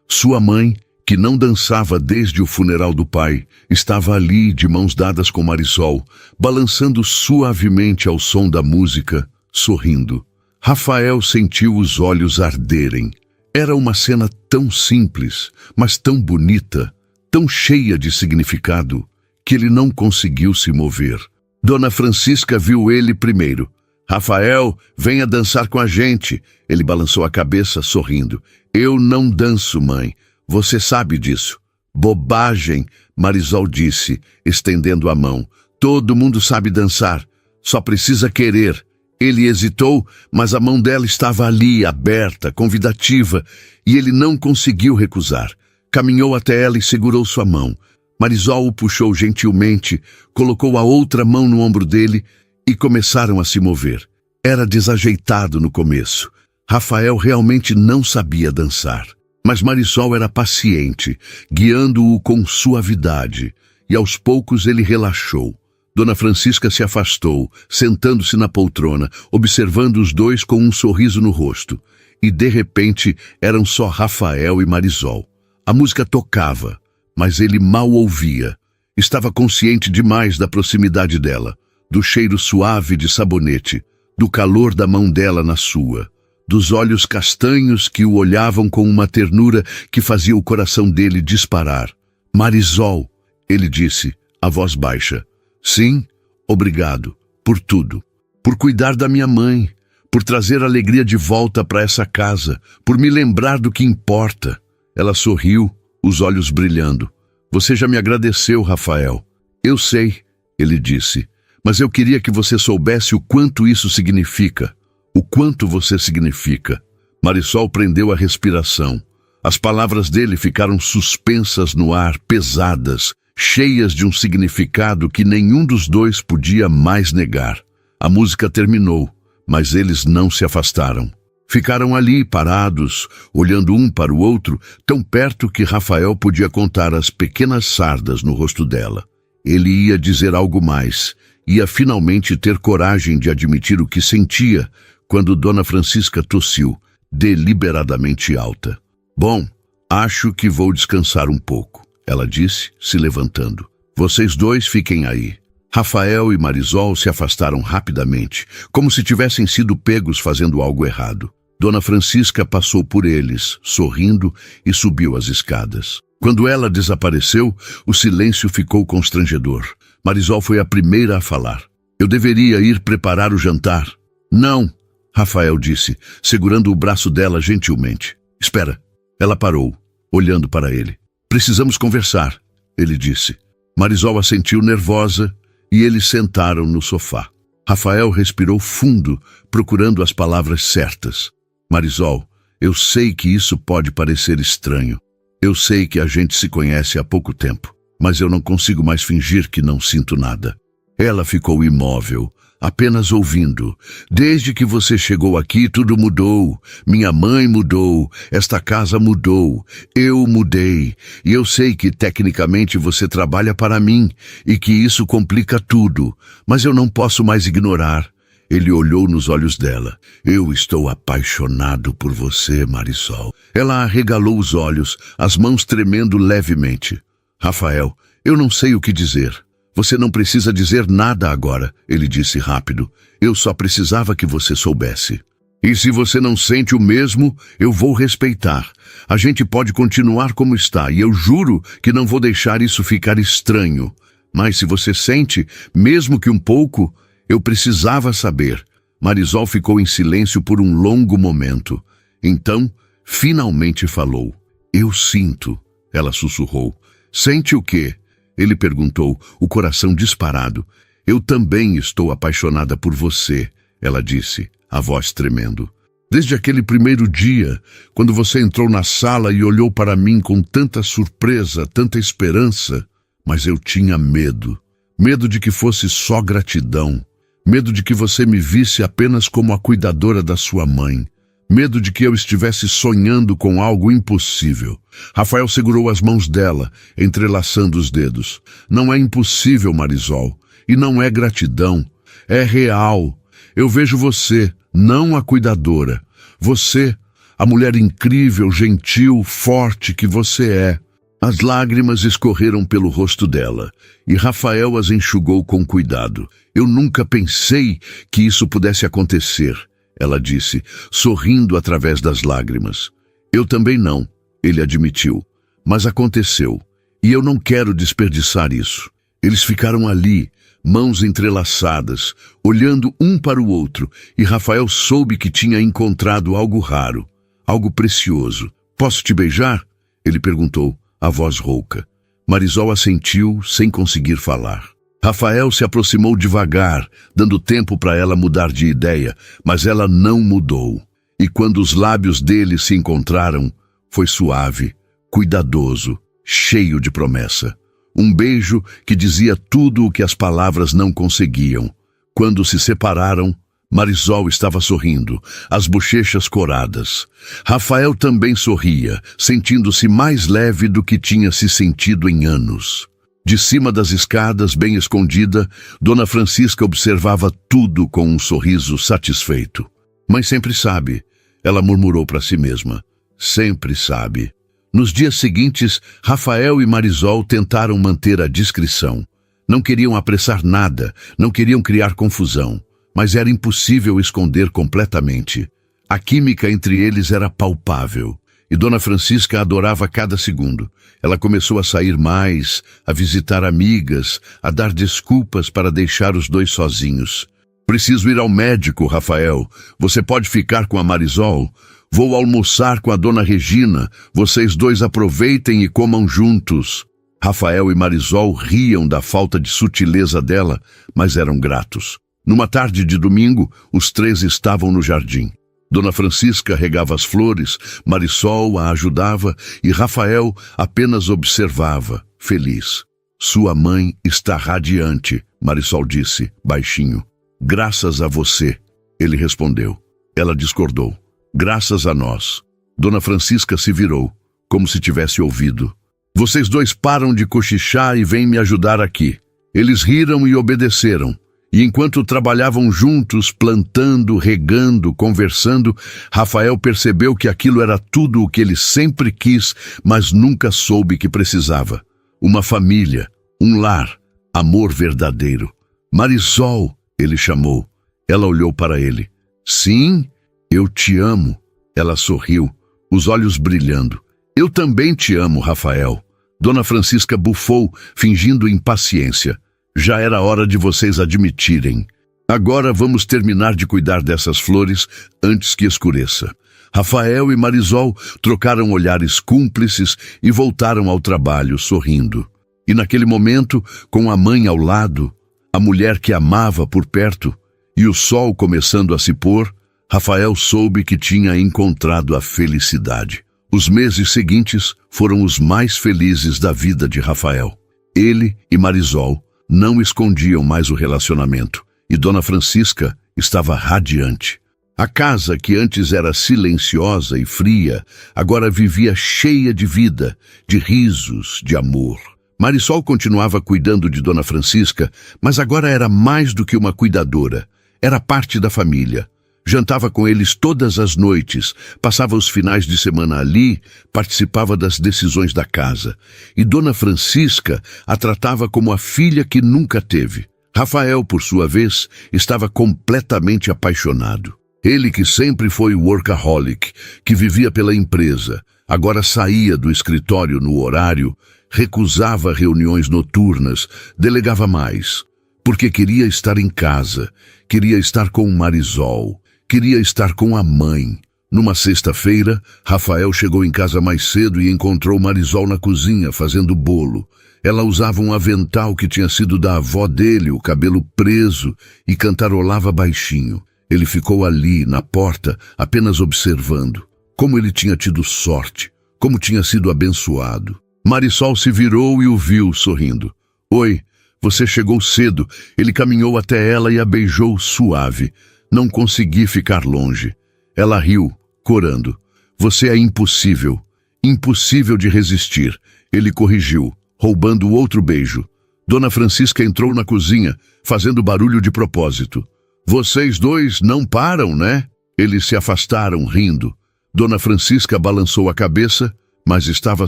Sua mãe, que não dançava desde o funeral do pai, estava ali de mãos dadas com Marisol, balançando suavemente ao som da música, sorrindo. Rafael sentiu os olhos arderem. Era uma cena tão simples, mas tão bonita, tão cheia de significado, que ele não conseguiu se mover. Dona Francisca viu ele primeiro. Rafael, venha dançar com a gente. Ele balançou a cabeça, sorrindo. Eu não danço, mãe. Você sabe disso. Bobagem, Marisol disse, estendendo a mão. Todo mundo sabe dançar. Só precisa querer. Ele hesitou, mas a mão dela estava ali, aberta, convidativa, e ele não conseguiu recusar. Caminhou até ela e segurou sua mão. Marisol o puxou gentilmente, colocou a outra mão no ombro dele e começaram a se mover. Era desajeitado no começo. Rafael realmente não sabia dançar. Mas Marisol era paciente, guiando-o com suavidade, e aos poucos ele relaxou. Dona Francisca se afastou, sentando-se na poltrona, observando os dois com um sorriso no rosto. E, de repente, eram só Rafael e Marisol. A música tocava, mas ele mal ouvia. Estava consciente demais da proximidade dela, do cheiro suave de sabonete, do calor da mão dela na sua, dos olhos castanhos que o olhavam com uma ternura que fazia o coração dele disparar. Marisol, ele disse, a voz baixa. Sim, obrigado, por tudo. Por cuidar da minha mãe, por trazer alegria de volta para essa casa, por me lembrar do que importa. Ela sorriu, os olhos brilhando. Você já me agradeceu, Rafael. Eu sei, ele disse, mas eu queria que você soubesse o quanto isso significa. O quanto você significa. Marisol prendeu a respiração. As palavras dele ficaram suspensas no ar, pesadas, cheias de um significado que nenhum dos dois podia mais negar. A música terminou, mas eles não se afastaram. Ficaram ali, parados, olhando um para o outro, tão perto que Rafael podia contar as pequenas sardas no rosto dela. Ele ia dizer algo mais, ia finalmente ter coragem de admitir o que sentia, quando Dona Francisca tossiu, deliberadamente alta. Bom, acho que vou descansar um pouco, ela disse, se levantando. Vocês dois fiquem aí. Rafael e Marisol se afastaram rapidamente, como se tivessem sido pegos fazendo algo errado. Dona Francisca passou por eles, sorrindo, e subiu as escadas. Quando ela desapareceu, o silêncio ficou constrangedor. Marisol foi a primeira a falar. Eu deveria ir preparar o jantar. Não, Rafael disse, segurando o braço dela gentilmente. Espera, Ela parou, olhando para ele. Precisamos conversar, ele disse. Marisol assentiu nervosa e eles sentaram no sofá. Rafael respirou fundo, procurando as palavras certas. Marisol, eu sei que isso pode parecer estranho. Eu sei que a gente se conhece há pouco tempo, mas eu não consigo mais fingir que não sinto nada. Ela ficou imóvel, apenas ouvindo. Desde que você chegou aqui, tudo mudou. Minha mãe mudou, esta casa mudou, eu mudei. E eu sei que tecnicamente você trabalha para mim e que isso complica tudo, mas eu não posso mais ignorar. Ele olhou nos olhos dela. Eu estou apaixonado por você, Marisol. Ela arregalou os olhos, as mãos tremendo levemente. Rafael, eu não sei o que dizer. Você não precisa dizer nada agora, ele disse rápido. Eu só precisava que você soubesse. E se você não sente o mesmo, eu vou respeitar. A gente pode continuar como está, e eu juro que não vou deixar isso ficar estranho. Mas se você sente, mesmo que um pouco, eu precisava saber. Marisol ficou em silêncio por um longo momento. Então, finalmente falou. Eu sinto, ela sussurrou. Sente o quê? Ele perguntou, o coração disparado. Eu também estou apaixonada por você, ela disse, a voz tremendo. Desde aquele primeiro dia, quando você entrou na sala e olhou para mim com tanta surpresa, tanta esperança, mas eu tinha medo. Medo de que fosse só gratidão. Medo de que você me visse apenas como a cuidadora da sua mãe. Medo de que eu estivesse sonhando com algo impossível. Rafael segurou as mãos dela, entrelaçando os dedos. Não é impossível, Marisol. E não é gratidão. É real. Eu vejo você, não a cuidadora. Você, a mulher incrível, gentil, forte que você é. As lágrimas escorreram pelo rosto dela, e Rafael as enxugou com cuidado. Eu nunca pensei que isso pudesse acontecer, ela disse, sorrindo através das lágrimas. Eu também não, ele admitiu, mas aconteceu, e eu não quero desperdiçar isso. Eles ficaram ali, mãos entrelaçadas, olhando um para o outro, e Rafael soube que tinha encontrado algo raro, algo precioso. Posso te beijar? Ele perguntou, a voz rouca. Marisol assentiu, sem conseguir falar. Rafael se aproximou devagar, dando tempo para ela mudar de ideia, mas ela não mudou. E quando os lábios dele se encontraram, foi suave, cuidadoso, cheio de promessa. Um beijo que dizia tudo o que as palavras não conseguiam. Quando se separaram, Marisol estava sorrindo, as bochechas coradas. Rafael também sorria, sentindo-se mais leve do que tinha se sentido em anos. De cima das escadas, bem escondida, Dona Francisca observava tudo com um sorriso satisfeito. Mãe sempre sabe, ela murmurou para si mesma. Sempre sabe. Nos dias seguintes, Rafael e Marisol tentaram manter a discrição. Não queriam apressar nada, não queriam criar confusão. Mas era impossível esconder completamente. A química entre eles era palpável, e Dona Francisca adorava cada segundo. Ela começou a sair mais, a visitar amigas, a dar desculpas para deixar os dois sozinhos. Preciso ir ao médico, Rafael. Você pode ficar com a Marisol? Vou almoçar com a Dona Regina. Vocês dois aproveitem e comam juntos. Rafael e Marisol riam da falta de sutileza dela, mas eram gratos. Numa tarde de domingo, os três estavam no jardim. Dona Francisca regava as flores, Marisol a ajudava e Rafael apenas observava, feliz. Sua mãe está radiante, Marisol disse, baixinho. Graças a você, ele respondeu. Ela discordou. Graças a nós. Dona Francisca se virou, como se tivesse ouvido. Vocês dois param de cochichar e vêm me ajudar aqui. Eles riram e obedeceram. E enquanto trabalhavam juntos, plantando, regando, conversando, Rafael percebeu que aquilo era tudo o que ele sempre quis, mas nunca soube que precisava. Uma família, um lar, amor verdadeiro. Marisol, ele chamou. Ela olhou para ele. Sim, eu te amo. Ela sorriu, os olhos brilhando. Eu também te amo, Rafael. Dona Francisca bufou, fingindo impaciência. Já era hora de vocês admitirem. Agora vamos terminar de cuidar dessas flores antes que escureça. Rafael e Marisol trocaram olhares cúmplices e voltaram ao trabalho sorrindo. E naquele momento, com a mãe ao lado, a mulher que amava por perto e o sol começando a se pôr, Rafael soube que tinha encontrado a felicidade. Os meses seguintes foram os mais felizes da vida de Rafael. Ele e Marisol não escondiam mais o relacionamento e Dona Francisca estava radiante. A casa, que antes era silenciosa e fria, agora vivia cheia de vida, de risos, de amor. Marisol continuava cuidando de Dona Francisca, mas agora era mais do que uma cuidadora. Era parte da família. Jantava com eles todas as noites, passava os finais de semana ali, participava das decisões da casa. E Dona Francisca a tratava como a filha que nunca teve. Rafael, por sua vez, estava completamente apaixonado. Ele, que sempre foi workaholic, que vivia pela empresa, agora saía do escritório no horário, recusava reuniões noturnas, delegava mais, porque queria estar em casa, queria estar com Marisol, queria estar com a mãe. Numa sexta-feira, Rafael chegou em casa mais cedo e encontrou Marisol na cozinha fazendo bolo. Ela usava um avental que tinha sido da avó dele, o cabelo preso, e cantarolava baixinho. Ele ficou ali, na porta, apenas observando. Como ele tinha tido sorte, como tinha sido abençoado. Marisol se virou e o viu sorrindo. "Oi, você chegou cedo." Ele caminhou até ela e a beijou suave. Não consegui ficar longe. Ela riu, corando. "Você é impossível. Impossível de resistir." Ele corrigiu, roubando outro beijo. Dona Francisca entrou na cozinha, fazendo barulho de propósito. "Vocês dois não param, né?" Eles se afastaram, rindo. Dona Francisca balançou a cabeça, mas estava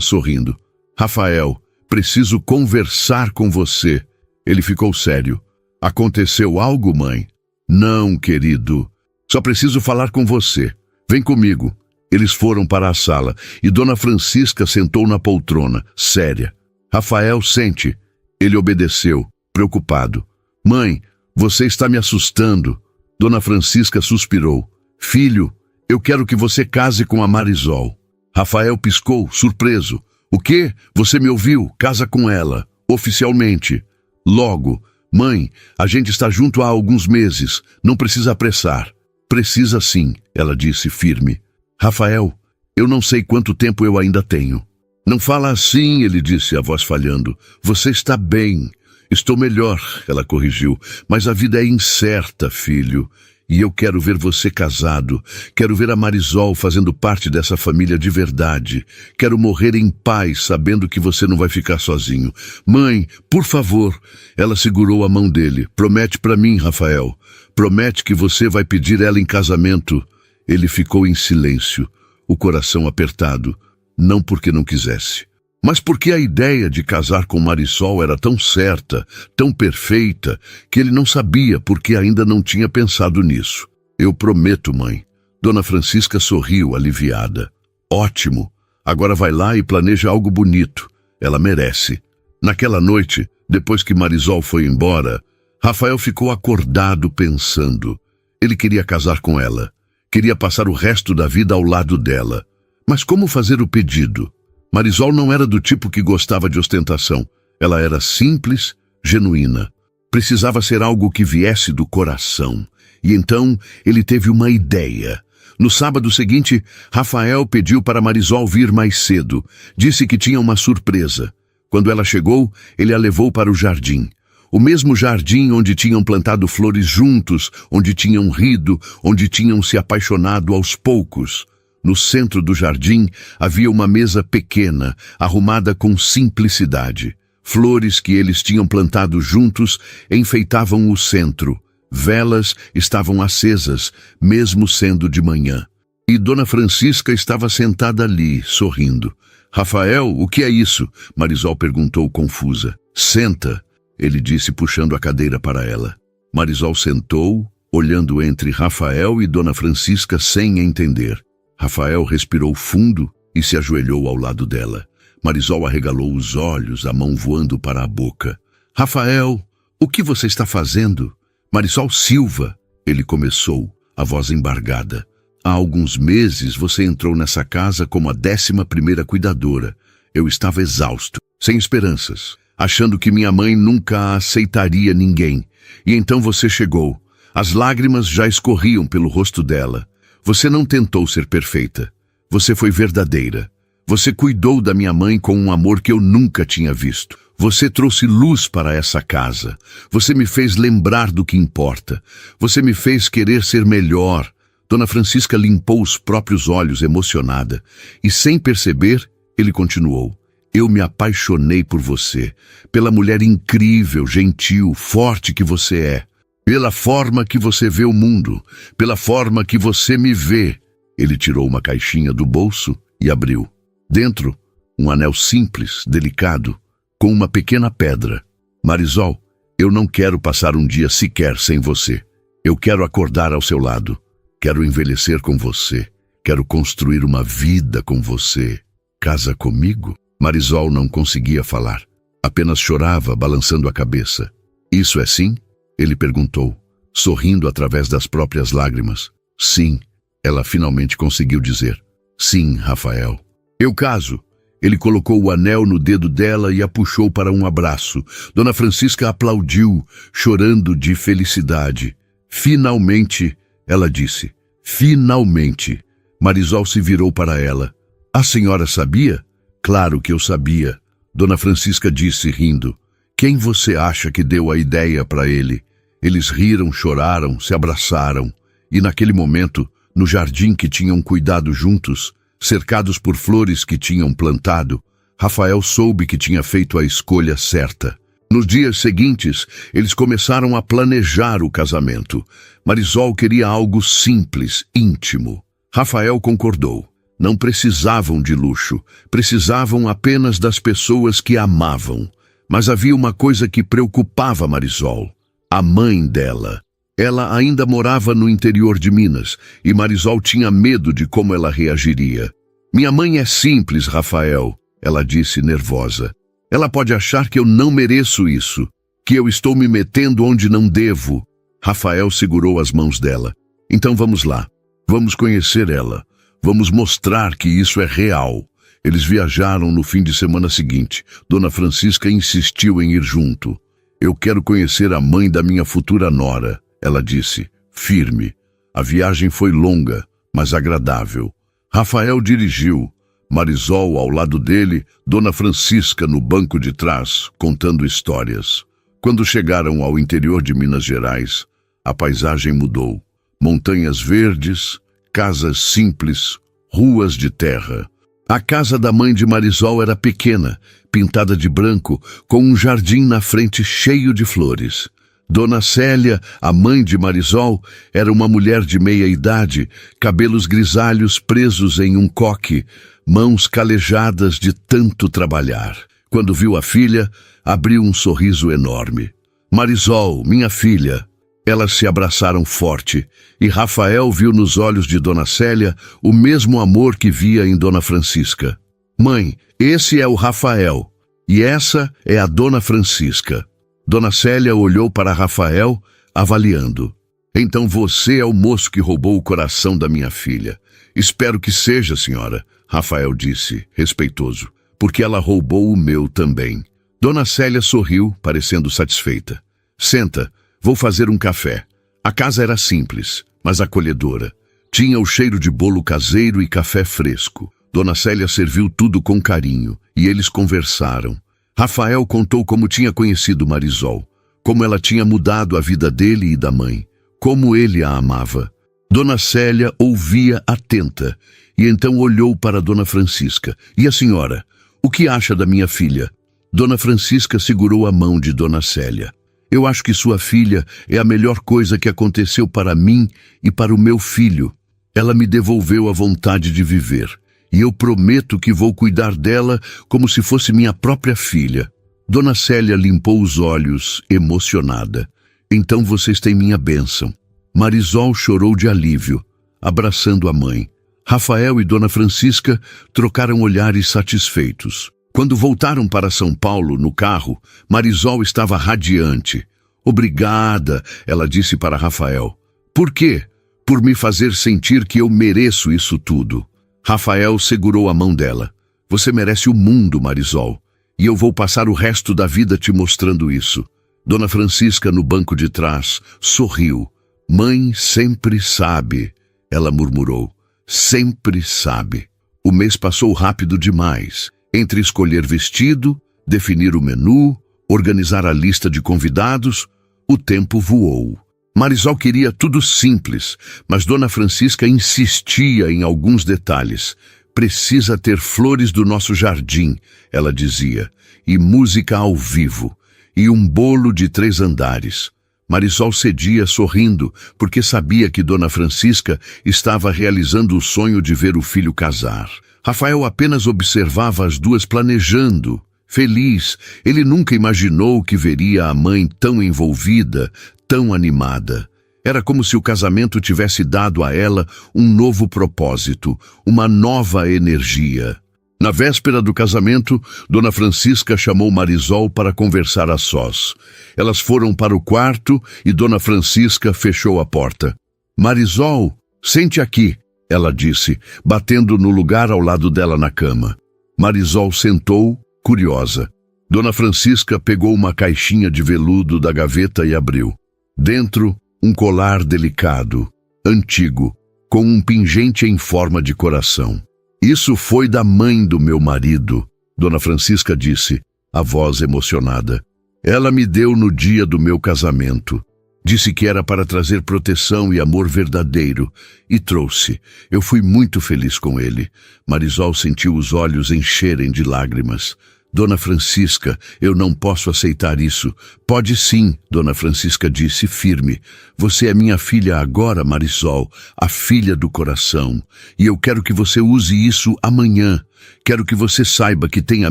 sorrindo. "Rafael, preciso conversar com você." Ele ficou sério. "Aconteceu algo, mãe?" "Não, querido. Só preciso falar com você. Vem comigo." Eles foram para a sala e Dona Francisca sentou na poltrona, séria. "Rafael, sente." Ele obedeceu, preocupado. "Mãe, você está me assustando." Dona Francisca suspirou. "Filho, eu quero que você case com a Marisol." Rafael piscou, surpreso. "O quê? Você me ouviu? Casa com ela. Oficialmente." "Logo. Mãe, a gente está junto há alguns meses. Não precisa apressar." "Precisa sim," ela disse firme. "Rafael, eu não sei quanto tempo eu ainda tenho." "Não fala assim," ele disse, a voz falhando. "Você está bem." "Estou melhor," ela corrigiu. "Mas a vida é incerta, filho. E eu quero ver você casado. Quero ver a Marisol fazendo parte dessa família de verdade. Quero morrer em paz, sabendo que você não vai ficar sozinho. Mãe, por favor." Ela segurou a mão dele. "Promete para mim, Rafael. Promete que você vai pedir ela em casamento." Ele ficou em silêncio, o coração apertado. Não porque não quisesse, mas porque a ideia de casar com Marisol era tão certa, tão perfeita, que ele não sabia porque ainda não tinha pensado nisso. "Eu prometo, mãe." Dona Francisca sorriu, aliviada. "Ótimo. Agora vai lá e planeja algo bonito. Ela merece." Naquela noite, depois que Marisol foi embora, Rafael ficou acordado pensando. Ele queria casar com ela. Queria passar o resto da vida ao lado dela. Mas como fazer o pedido? Marisol não era do tipo que gostava de ostentação. Ela era simples, genuína. Precisava ser algo que viesse do coração. E então ele teve uma ideia. No sábado seguinte, Rafael pediu para Marisol vir mais cedo. Disse que tinha uma surpresa. Quando ela chegou, ele a levou para o jardim. O mesmo jardim onde tinham plantado flores juntos, onde tinham rido, onde tinham se apaixonado aos poucos. No centro do jardim havia uma mesa pequena, arrumada com simplicidade. Flores que eles tinham plantado juntos enfeitavam o centro. Velas estavam acesas, mesmo sendo de manhã. E Dona Francisca estava sentada ali, sorrindo. "Rafael, o que é isso?" Marisol perguntou confusa. "Senta," ele disse, puxando a cadeira para ela. Marisol sentou, olhando entre Rafael e Dona Francisca sem entender. Rafael respirou fundo e se ajoelhou ao lado dela. Marisol arregalou os olhos, a mão voando para a boca. "Rafael, o que você está fazendo?" "Marisol Silva," ele começou, a voz embargada. Há alguns meses você entrou nessa casa como a 11ª cuidadora. Eu estava exausto, sem esperanças, achando que minha mãe nunca aceitaria ninguém. E então você chegou. As lágrimas já escorriam pelo rosto dela. Você não tentou ser perfeita. Você foi verdadeira. Você cuidou da minha mãe com um amor que eu nunca tinha visto. Você trouxe luz para essa casa. Você me fez lembrar do que importa. Você me fez querer ser melhor. Dona Francisca limpou os próprios olhos, emocionada. E sem perceber, ele continuou. Eu me apaixonei por você, pela mulher incrível, gentil, forte que você é. Pela forma que você vê o mundo, pela forma que você me vê. Ele tirou uma caixinha do bolso e abriu. Dentro, um anel simples, delicado, com uma pequena pedra. Marisol, eu não quero passar um dia sequer sem você. Eu quero acordar ao seu lado. Quero envelhecer com você. Quero construir uma vida com você. Casa comigo? Marisol não conseguia falar. Apenas chorava, balançando a cabeça. Isso é sim? Ele perguntou, sorrindo através das próprias lágrimas. Sim, ela finalmente conseguiu dizer. Sim, Rafael. Eu caso. Ele colocou o anel no dedo dela e a puxou para um abraço. Dona Francisca aplaudiu, chorando de felicidade. Finalmente, ela disse. Finalmente. Marisol se virou para ela. A senhora sabia? Claro que eu sabia. Dona Francisca disse, rindo. Quem você acha que deu a ideia para ele? Eles riram, choraram, se abraçaram. E naquele momento, no jardim que tinham cuidado juntos, cercados por flores que tinham plantado, Rafael soube que tinha feito a escolha certa. Nos dias seguintes, eles começaram a planejar o casamento. Marisol queria algo simples, íntimo. Rafael concordou. Não precisavam de luxo, precisavam apenas das pessoas que amavam. Mas havia uma coisa que preocupava Marisol. A mãe dela. Ela ainda morava no interior de Minas, e Marisol tinha medo de como ela reagiria. Minha mãe é simples, Rafael, ela disse nervosa. Ela pode achar que eu não mereço isso, que eu estou me metendo onde não devo. Rafael segurou as mãos dela. Então vamos lá. Vamos conhecer ela. Vamos mostrar que isso é real. Eles viajaram no fim de semana seguinte. Dona Francisca insistiu em ir junto. Eu quero conhecer a mãe da minha futura nora, ela disse, firme. A viagem foi longa, mas agradável. Rafael dirigiu. Marisol ao lado dele, Dona Francisca no banco de trás, contando histórias. Quando chegaram ao interior de Minas Gerais, a paisagem mudou. Montanhas verdes, casas simples, ruas de terra. A casa da mãe de Marisol era pequena, pintada de branco, com um jardim na frente cheio de flores. Dona Célia, a mãe de Marisol, era uma mulher de meia idade, cabelos grisalhos presos em um coque, mãos calejadas de tanto trabalhar. Quando viu a filha, abriu um sorriso enorme. Marisol, minha filha. Elas se abraçaram forte, e Rafael viu nos olhos de Dona Célia o mesmo amor que via em Dona Francisca. Mãe, esse é o Rafael, e essa é a Dona Francisca. Dona Célia olhou para Rafael, avaliando. Então você é o moço que roubou o coração da minha filha. Espero que seja, senhora, Rafael disse, respeitoso, porque ela roubou o meu também. Dona Célia sorriu, parecendo satisfeita. Senta, vou fazer um café. A casa era simples, mas acolhedora. Tinha o cheiro de bolo caseiro e café fresco. Dona Célia serviu tudo com carinho, e eles conversaram. Rafael contou como tinha conhecido Marisol, como ela tinha mudado a vida dele e da mãe, como ele a amava. Dona Célia ouvia atenta, e então olhou para Dona Francisca. E a senhora, o que acha da minha filha? Dona Francisca segurou a mão de Dona Célia. Eu acho que sua filha é a melhor coisa que aconteceu para mim e para o meu filho. Ela me devolveu a vontade de viver. E eu prometo que vou cuidar dela como se fosse minha própria filha. Dona Célia limpou os olhos, emocionada. Então vocês têm minha bênção. Marisol chorou de alívio, abraçando a mãe. Rafael e Dona Francisca trocaram olhares satisfeitos. Quando voltaram para São Paulo, no carro, Marisol estava radiante. Obrigada, ela disse para Rafael. Por quê? por me fazer sentir que eu mereço isso tudo. Rafael segurou a mão dela. Você merece o mundo, Marisol. E eu vou passar o resto da vida te mostrando isso. Dona Francisca, no banco de trás, sorriu. Mãe sempre sabe, ela murmurou. Sempre sabe. O mês passou rápido demais. Entre escolher vestido, definir o menu, organizar a lista de convidados, o tempo voou. Marisol queria tudo simples, mas Dona Francisca insistia em alguns detalhes. Precisa ter flores do nosso jardim, ela dizia, e música ao vivo, e um bolo de 3 andares. Marisol cedia sorrindo, porque sabia que Dona Francisca estava realizando o sonho de ver o filho casar. Rafael apenas observava as duas planejando. Feliz, ele nunca imaginou que veria a mãe tão envolvida, tão animada. Era como se o casamento tivesse dado a ela um novo propósito, uma nova energia. Na véspera do casamento, Dona Francisca chamou Marisol para conversar a sós. Elas foram para o quarto e Dona Francisca fechou a porta. Marisol, sente aqui, ela disse, batendo no lugar ao lado dela na cama. Marisol sentou, curiosa. Dona Francisca pegou uma caixinha de veludo da gaveta e abriu. Dentro, um colar delicado, antigo, com um pingente em forma de coração. Isso foi da mãe do meu marido, Dona Francisca disse, a voz emocionada. Ela me deu no dia do meu casamento. Disse que era para trazer proteção e amor verdadeiro, e trouxe. Eu fui muito feliz com ele. Marisol sentiu os olhos encherem de lágrimas. Dona Francisca, eu não posso aceitar isso. Pode sim, Dona Francisca disse firme. Você é minha filha agora, Marisol, a filha do coração. E eu quero que você use isso amanhã. Quero que você saiba que tem a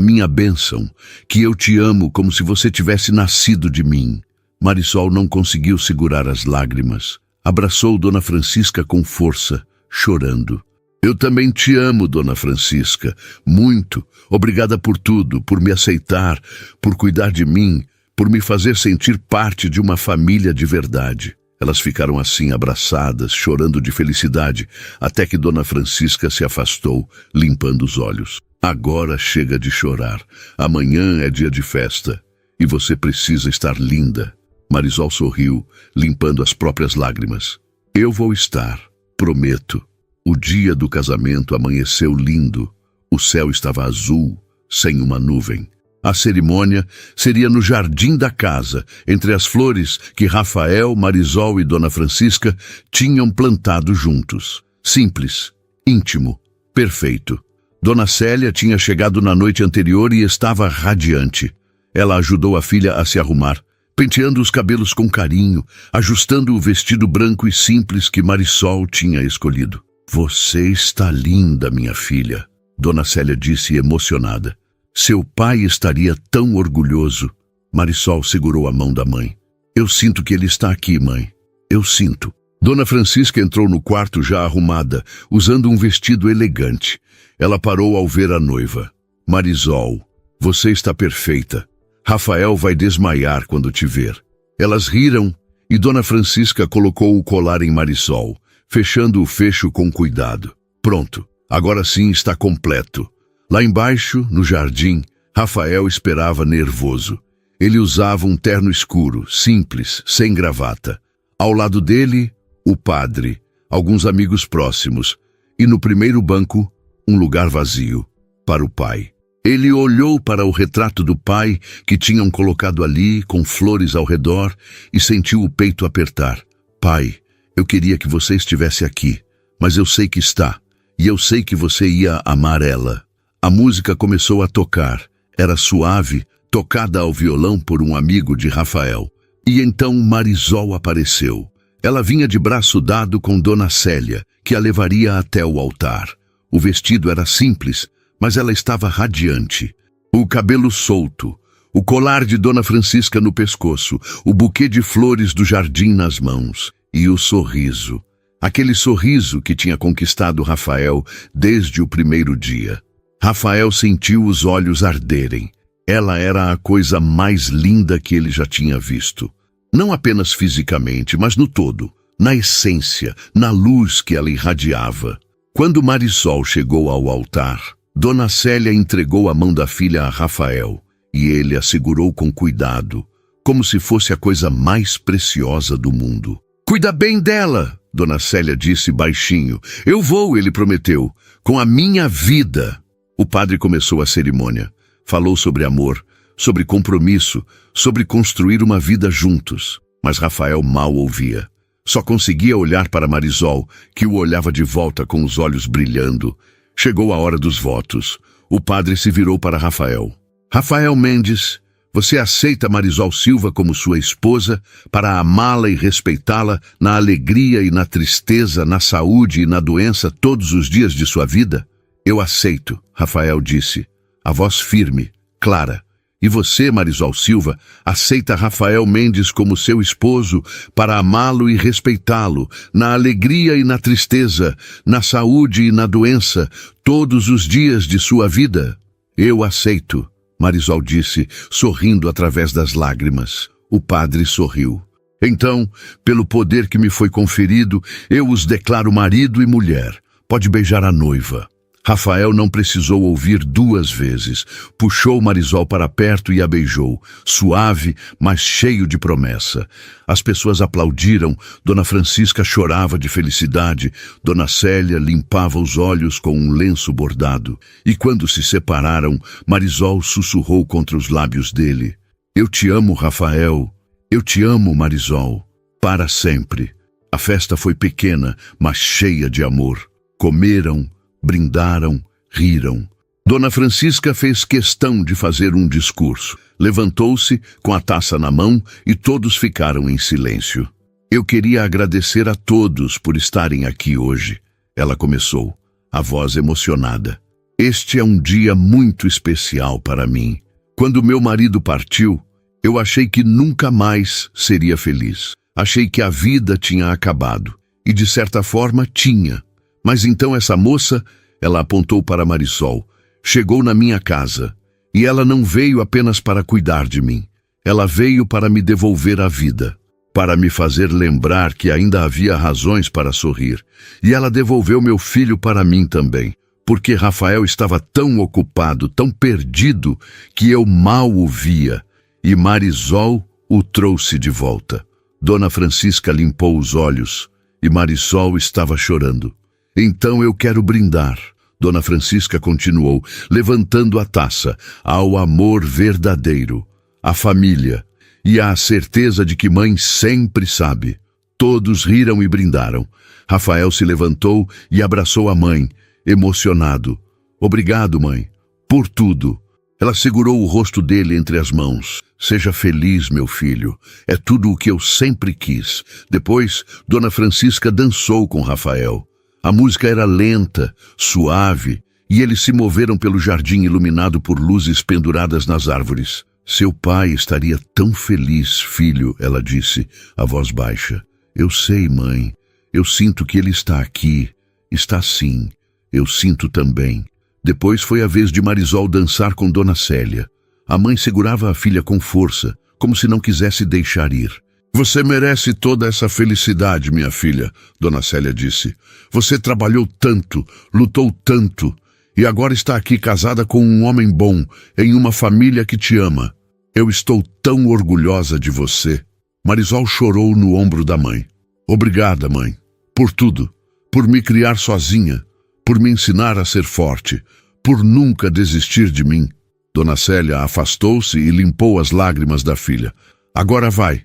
minha bênção, que eu te amo como se você tivesse nascido de mim. Marisol não conseguiu segurar as lágrimas. Abraçou Dona Francisca com força, chorando. Eu também te amo, Dona Francisca, muito. Obrigada por tudo, por me aceitar, por cuidar de mim, por me fazer sentir parte de uma família de verdade. Elas ficaram assim abraçadas, chorando de felicidade, até que Dona Francisca se afastou, limpando os olhos. Agora chega de chorar. Amanhã é dia de festa e você precisa estar linda. Marisol sorriu, limpando as próprias lágrimas. Eu vou estar, prometo. O dia do casamento amanheceu lindo. O céu estava azul, sem uma nuvem. A cerimônia seria no jardim da casa, entre as flores que Rafael, Marisol e Dona Francisca tinham plantado juntos. Simples, íntimo, perfeito. Dona Célia tinha chegado na noite anterior e estava radiante. Ela ajudou a filha a se arrumar, penteando os cabelos com carinho, ajustando o vestido branco e simples que Marisol tinha escolhido. Você está linda, minha filha, Dona Célia disse emocionada. Seu pai estaria tão orgulhoso. Marisol segurou a mão da mãe. Eu sinto que ele está aqui, mãe. Eu sinto. Dona Francisca entrou no quarto já arrumada, usando um vestido elegante. Ela parou ao ver a noiva. Marisol, você está perfeita. Rafael vai desmaiar quando te ver. Elas riram e Dona Francisca colocou o colar em Marisol, fechando o fecho com cuidado. Pronto, agora sim está completo. Lá embaixo, no jardim, Rafael esperava nervoso. Ele usava um terno escuro, simples, sem gravata. Ao lado dele, o padre, alguns amigos próximos, e no primeiro banco, um lugar vazio, para o pai. Ele olhou para o retrato do pai que tinham colocado ali, com flores ao redor, e sentiu o peito apertar. Pai, eu queria que você estivesse aqui, mas eu sei que está, e eu sei que você ia amar ela. A música começou a tocar. Era suave, tocada ao violão por um amigo de Rafael. E então Marisol apareceu. Ela vinha de braço dado com Dona Célia, que a levaria até o altar. O vestido era simples, mas ela estava radiante. O cabelo solto, o colar de Dona Francisca no pescoço, o buquê de flores do jardim nas mãos. E o sorriso, aquele sorriso que tinha conquistado Rafael desde o primeiro dia. Rafael sentiu os olhos arderem. Ela era a coisa mais linda que ele já tinha visto. Não apenas fisicamente, mas no todo. na essência, na luz que ela irradiava. Quando Marisol chegou ao altar, Dona Célia entregou a mão da filha a Rafael, e ele a segurou com cuidado, como se fosse a coisa mais preciosa do mundo. "Cuida bem dela", Dona Célia disse baixinho. "Eu vou", ele prometeu, "com a minha vida." O padre começou a cerimônia. Falou sobre amor, sobre compromisso, sobre construir uma vida juntos. Mas Rafael mal ouvia. Só conseguia olhar para Marisol, que o olhava de volta com os olhos brilhando. Chegou a hora dos votos. O padre se virou para Rafael. "Rafael Mendes, você aceita Marisol Silva como sua esposa para amá-la e respeitá-la na alegria e na tristeza, na saúde e na doença todos os dias de sua vida?" "Eu aceito", Rafael disse, a voz firme, clara. "E você, Marisol Silva, aceita Rafael Mendes como seu esposo para amá-lo e respeitá-lo na alegria e na tristeza, na saúde e na doença, todos os dias de sua vida?" "Eu aceito", Marisol disse, sorrindo através das lágrimas. O padre sorriu. "Então, pelo poder que me foi conferido, eu os declaro marido e mulher. Pode beijar a noiva." Rafael não precisou ouvir duas vezes. Puxou Marisol para perto e a beijou, suave, mas cheio de promessa. As pessoas aplaudiram, Dona Francisca chorava de felicidade, Dona Célia limpava os olhos com um lenço bordado. E quando se separaram, Marisol sussurrou contra os lábios dele: "Eu te amo, Rafael. Eu te amo, Marisol. Para sempre." A festa foi pequena, mas cheia de amor. Comeram, brindaram, riram. Dona Francisca fez questão de fazer um discurso. Levantou-se com a taça na mão e todos ficaram em silêncio. "Eu queria agradecer a todos por estarem aqui hoje", ela começou, a voz emocionada. "Este é um dia muito especial para mim. Quando meu marido partiu, eu achei que nunca mais seria feliz. Achei que a vida tinha acabado. E de certa forma tinha. Mas então essa moça", ela apontou para Marisol, "chegou na minha casa. E ela não veio apenas para cuidar de mim. Ela veio para me devolver a vida, para me fazer lembrar que ainda havia razões para sorrir. E ela devolveu meu filho para mim também, porque Rafael estava tão ocupado, tão perdido, que eu mal o via. E Marisol o trouxe de volta." Dona Francisca limpou os olhos e Marisol estava chorando. "Então eu quero brindar", Dona Francisca continuou, levantando a taça, "ao amor verdadeiro, à família e à certeza de que mãe sempre sabe." Todos riram e brindaram. Rafael se levantou e abraçou a mãe, emocionado. "Obrigado, mãe, por tudo." Ela segurou o rosto dele entre as mãos. "Seja feliz, meu filho. É tudo o que eu sempre quis." Depois, Dona Francisca dançou com Rafael. A música era lenta, suave, e eles se moveram pelo jardim iluminado por luzes penduradas nas árvores. "Seu pai estaria tão feliz, filho", ela disse, a voz baixa. "Eu sei, mãe. Eu sinto que ele está aqui. Está sim. Eu sinto também." Depois foi a vez de Marisol dançar com Dona Célia. A mãe segurava a filha com força, como se não quisesse deixar ir. "Você merece toda essa felicidade, minha filha", Dona Célia disse. "Você trabalhou tanto, lutou tanto, e agora está aqui casada com um homem bom, em uma família que te ama. Eu estou tão orgulhosa de você." Marisol chorou no ombro da mãe. "Obrigada, mãe, por tudo, por me criar sozinha, por me ensinar a ser forte, por nunca desistir de mim." Dona Célia afastou-se e limpou as lágrimas da filha. "Agora vai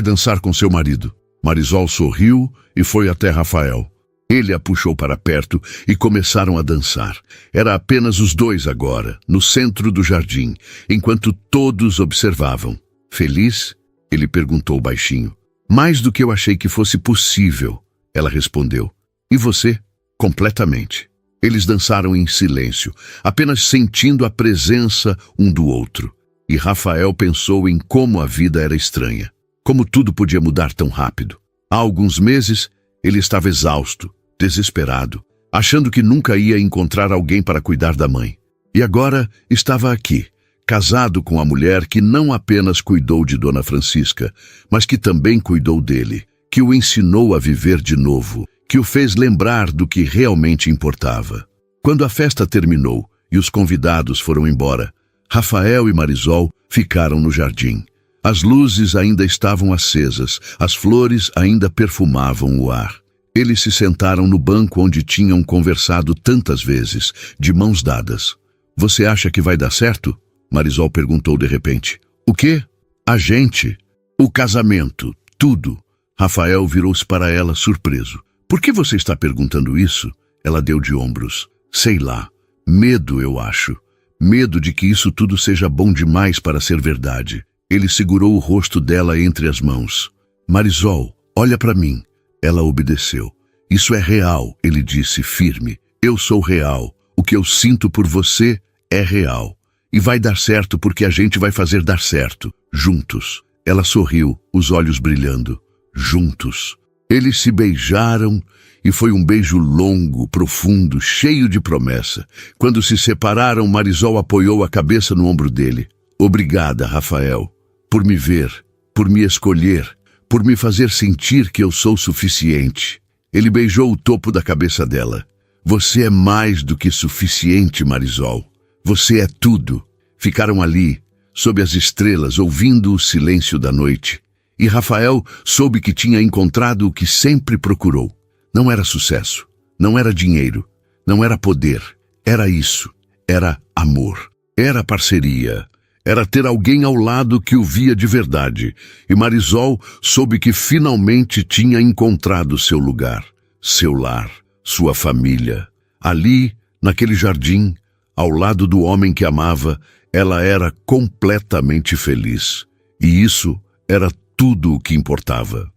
dançar com seu marido." Marisol sorriu e foi até Rafael. Ele a puxou para perto e começaram a dançar. Era apenas os dois agora, no centro do jardim, enquanto todos observavam. "Feliz?" ele perguntou baixinho. "Mais do que eu achei que fosse possível", ela respondeu. "E você?" "Completamente." Eles dançaram em silêncio, apenas sentindo a presença um do outro. E Rafael pensou em como a vida era estranha. Como tudo podia mudar tão rápido. Há alguns meses, ele estava exausto, desesperado, achando que nunca ia encontrar alguém para cuidar da mãe. E agora estava aqui, casado com a mulher que não apenas cuidou de Dona Francisca, mas que também cuidou dele, que o ensinou a viver de novo, que o fez lembrar do que realmente importava. Quando a festa terminou e os convidados foram embora, Rafael e Marisol ficaram no jardim. As luzes ainda estavam acesas, as flores ainda perfumavam o ar. Eles se sentaram no banco onde tinham conversado tantas vezes, de mãos dadas. "Você acha que vai dar certo?" Marisol perguntou de repente. "O quê?" "A gente. O casamento. Tudo." Rafael virou-se para ela, surpreso. "Por que você está perguntando isso?" Ela deu de ombros. "Sei lá. Medo, eu acho. Medo de que isso tudo seja bom demais para ser verdade." Ele segurou o rosto dela entre as mãos. "Marisol, olha para mim." Ela obedeceu. "Isso é real," ele disse firme. "Eu sou real. O que eu sinto por você é real. E vai dar certo porque a gente vai fazer dar certo. Juntos." Ela sorriu, os olhos brilhando. Juntos. Eles se beijaram e foi um beijo longo, profundo, cheio de promessa. Quando se separaram, Marisol apoiou a cabeça no ombro dele. "Obrigada, Rafael, por me ver, por me escolher, por me fazer sentir que eu sou suficiente." Ele beijou o topo da cabeça dela. "Você é mais do que suficiente, Marisol. Você é tudo." Ficaram ali, sob as estrelas, ouvindo o silêncio da noite. E Rafael soube que tinha encontrado o que sempre procurou. Não era sucesso, não era dinheiro, não era poder. Era isso, era amor, era parceria. Era ter alguém ao lado que o via de verdade. E Marisol soube que finalmente tinha encontrado seu lugar, seu lar, sua família. Ali, naquele jardim, ao lado do homem que amava, ela era completamente feliz. E isso era tudo o que importava.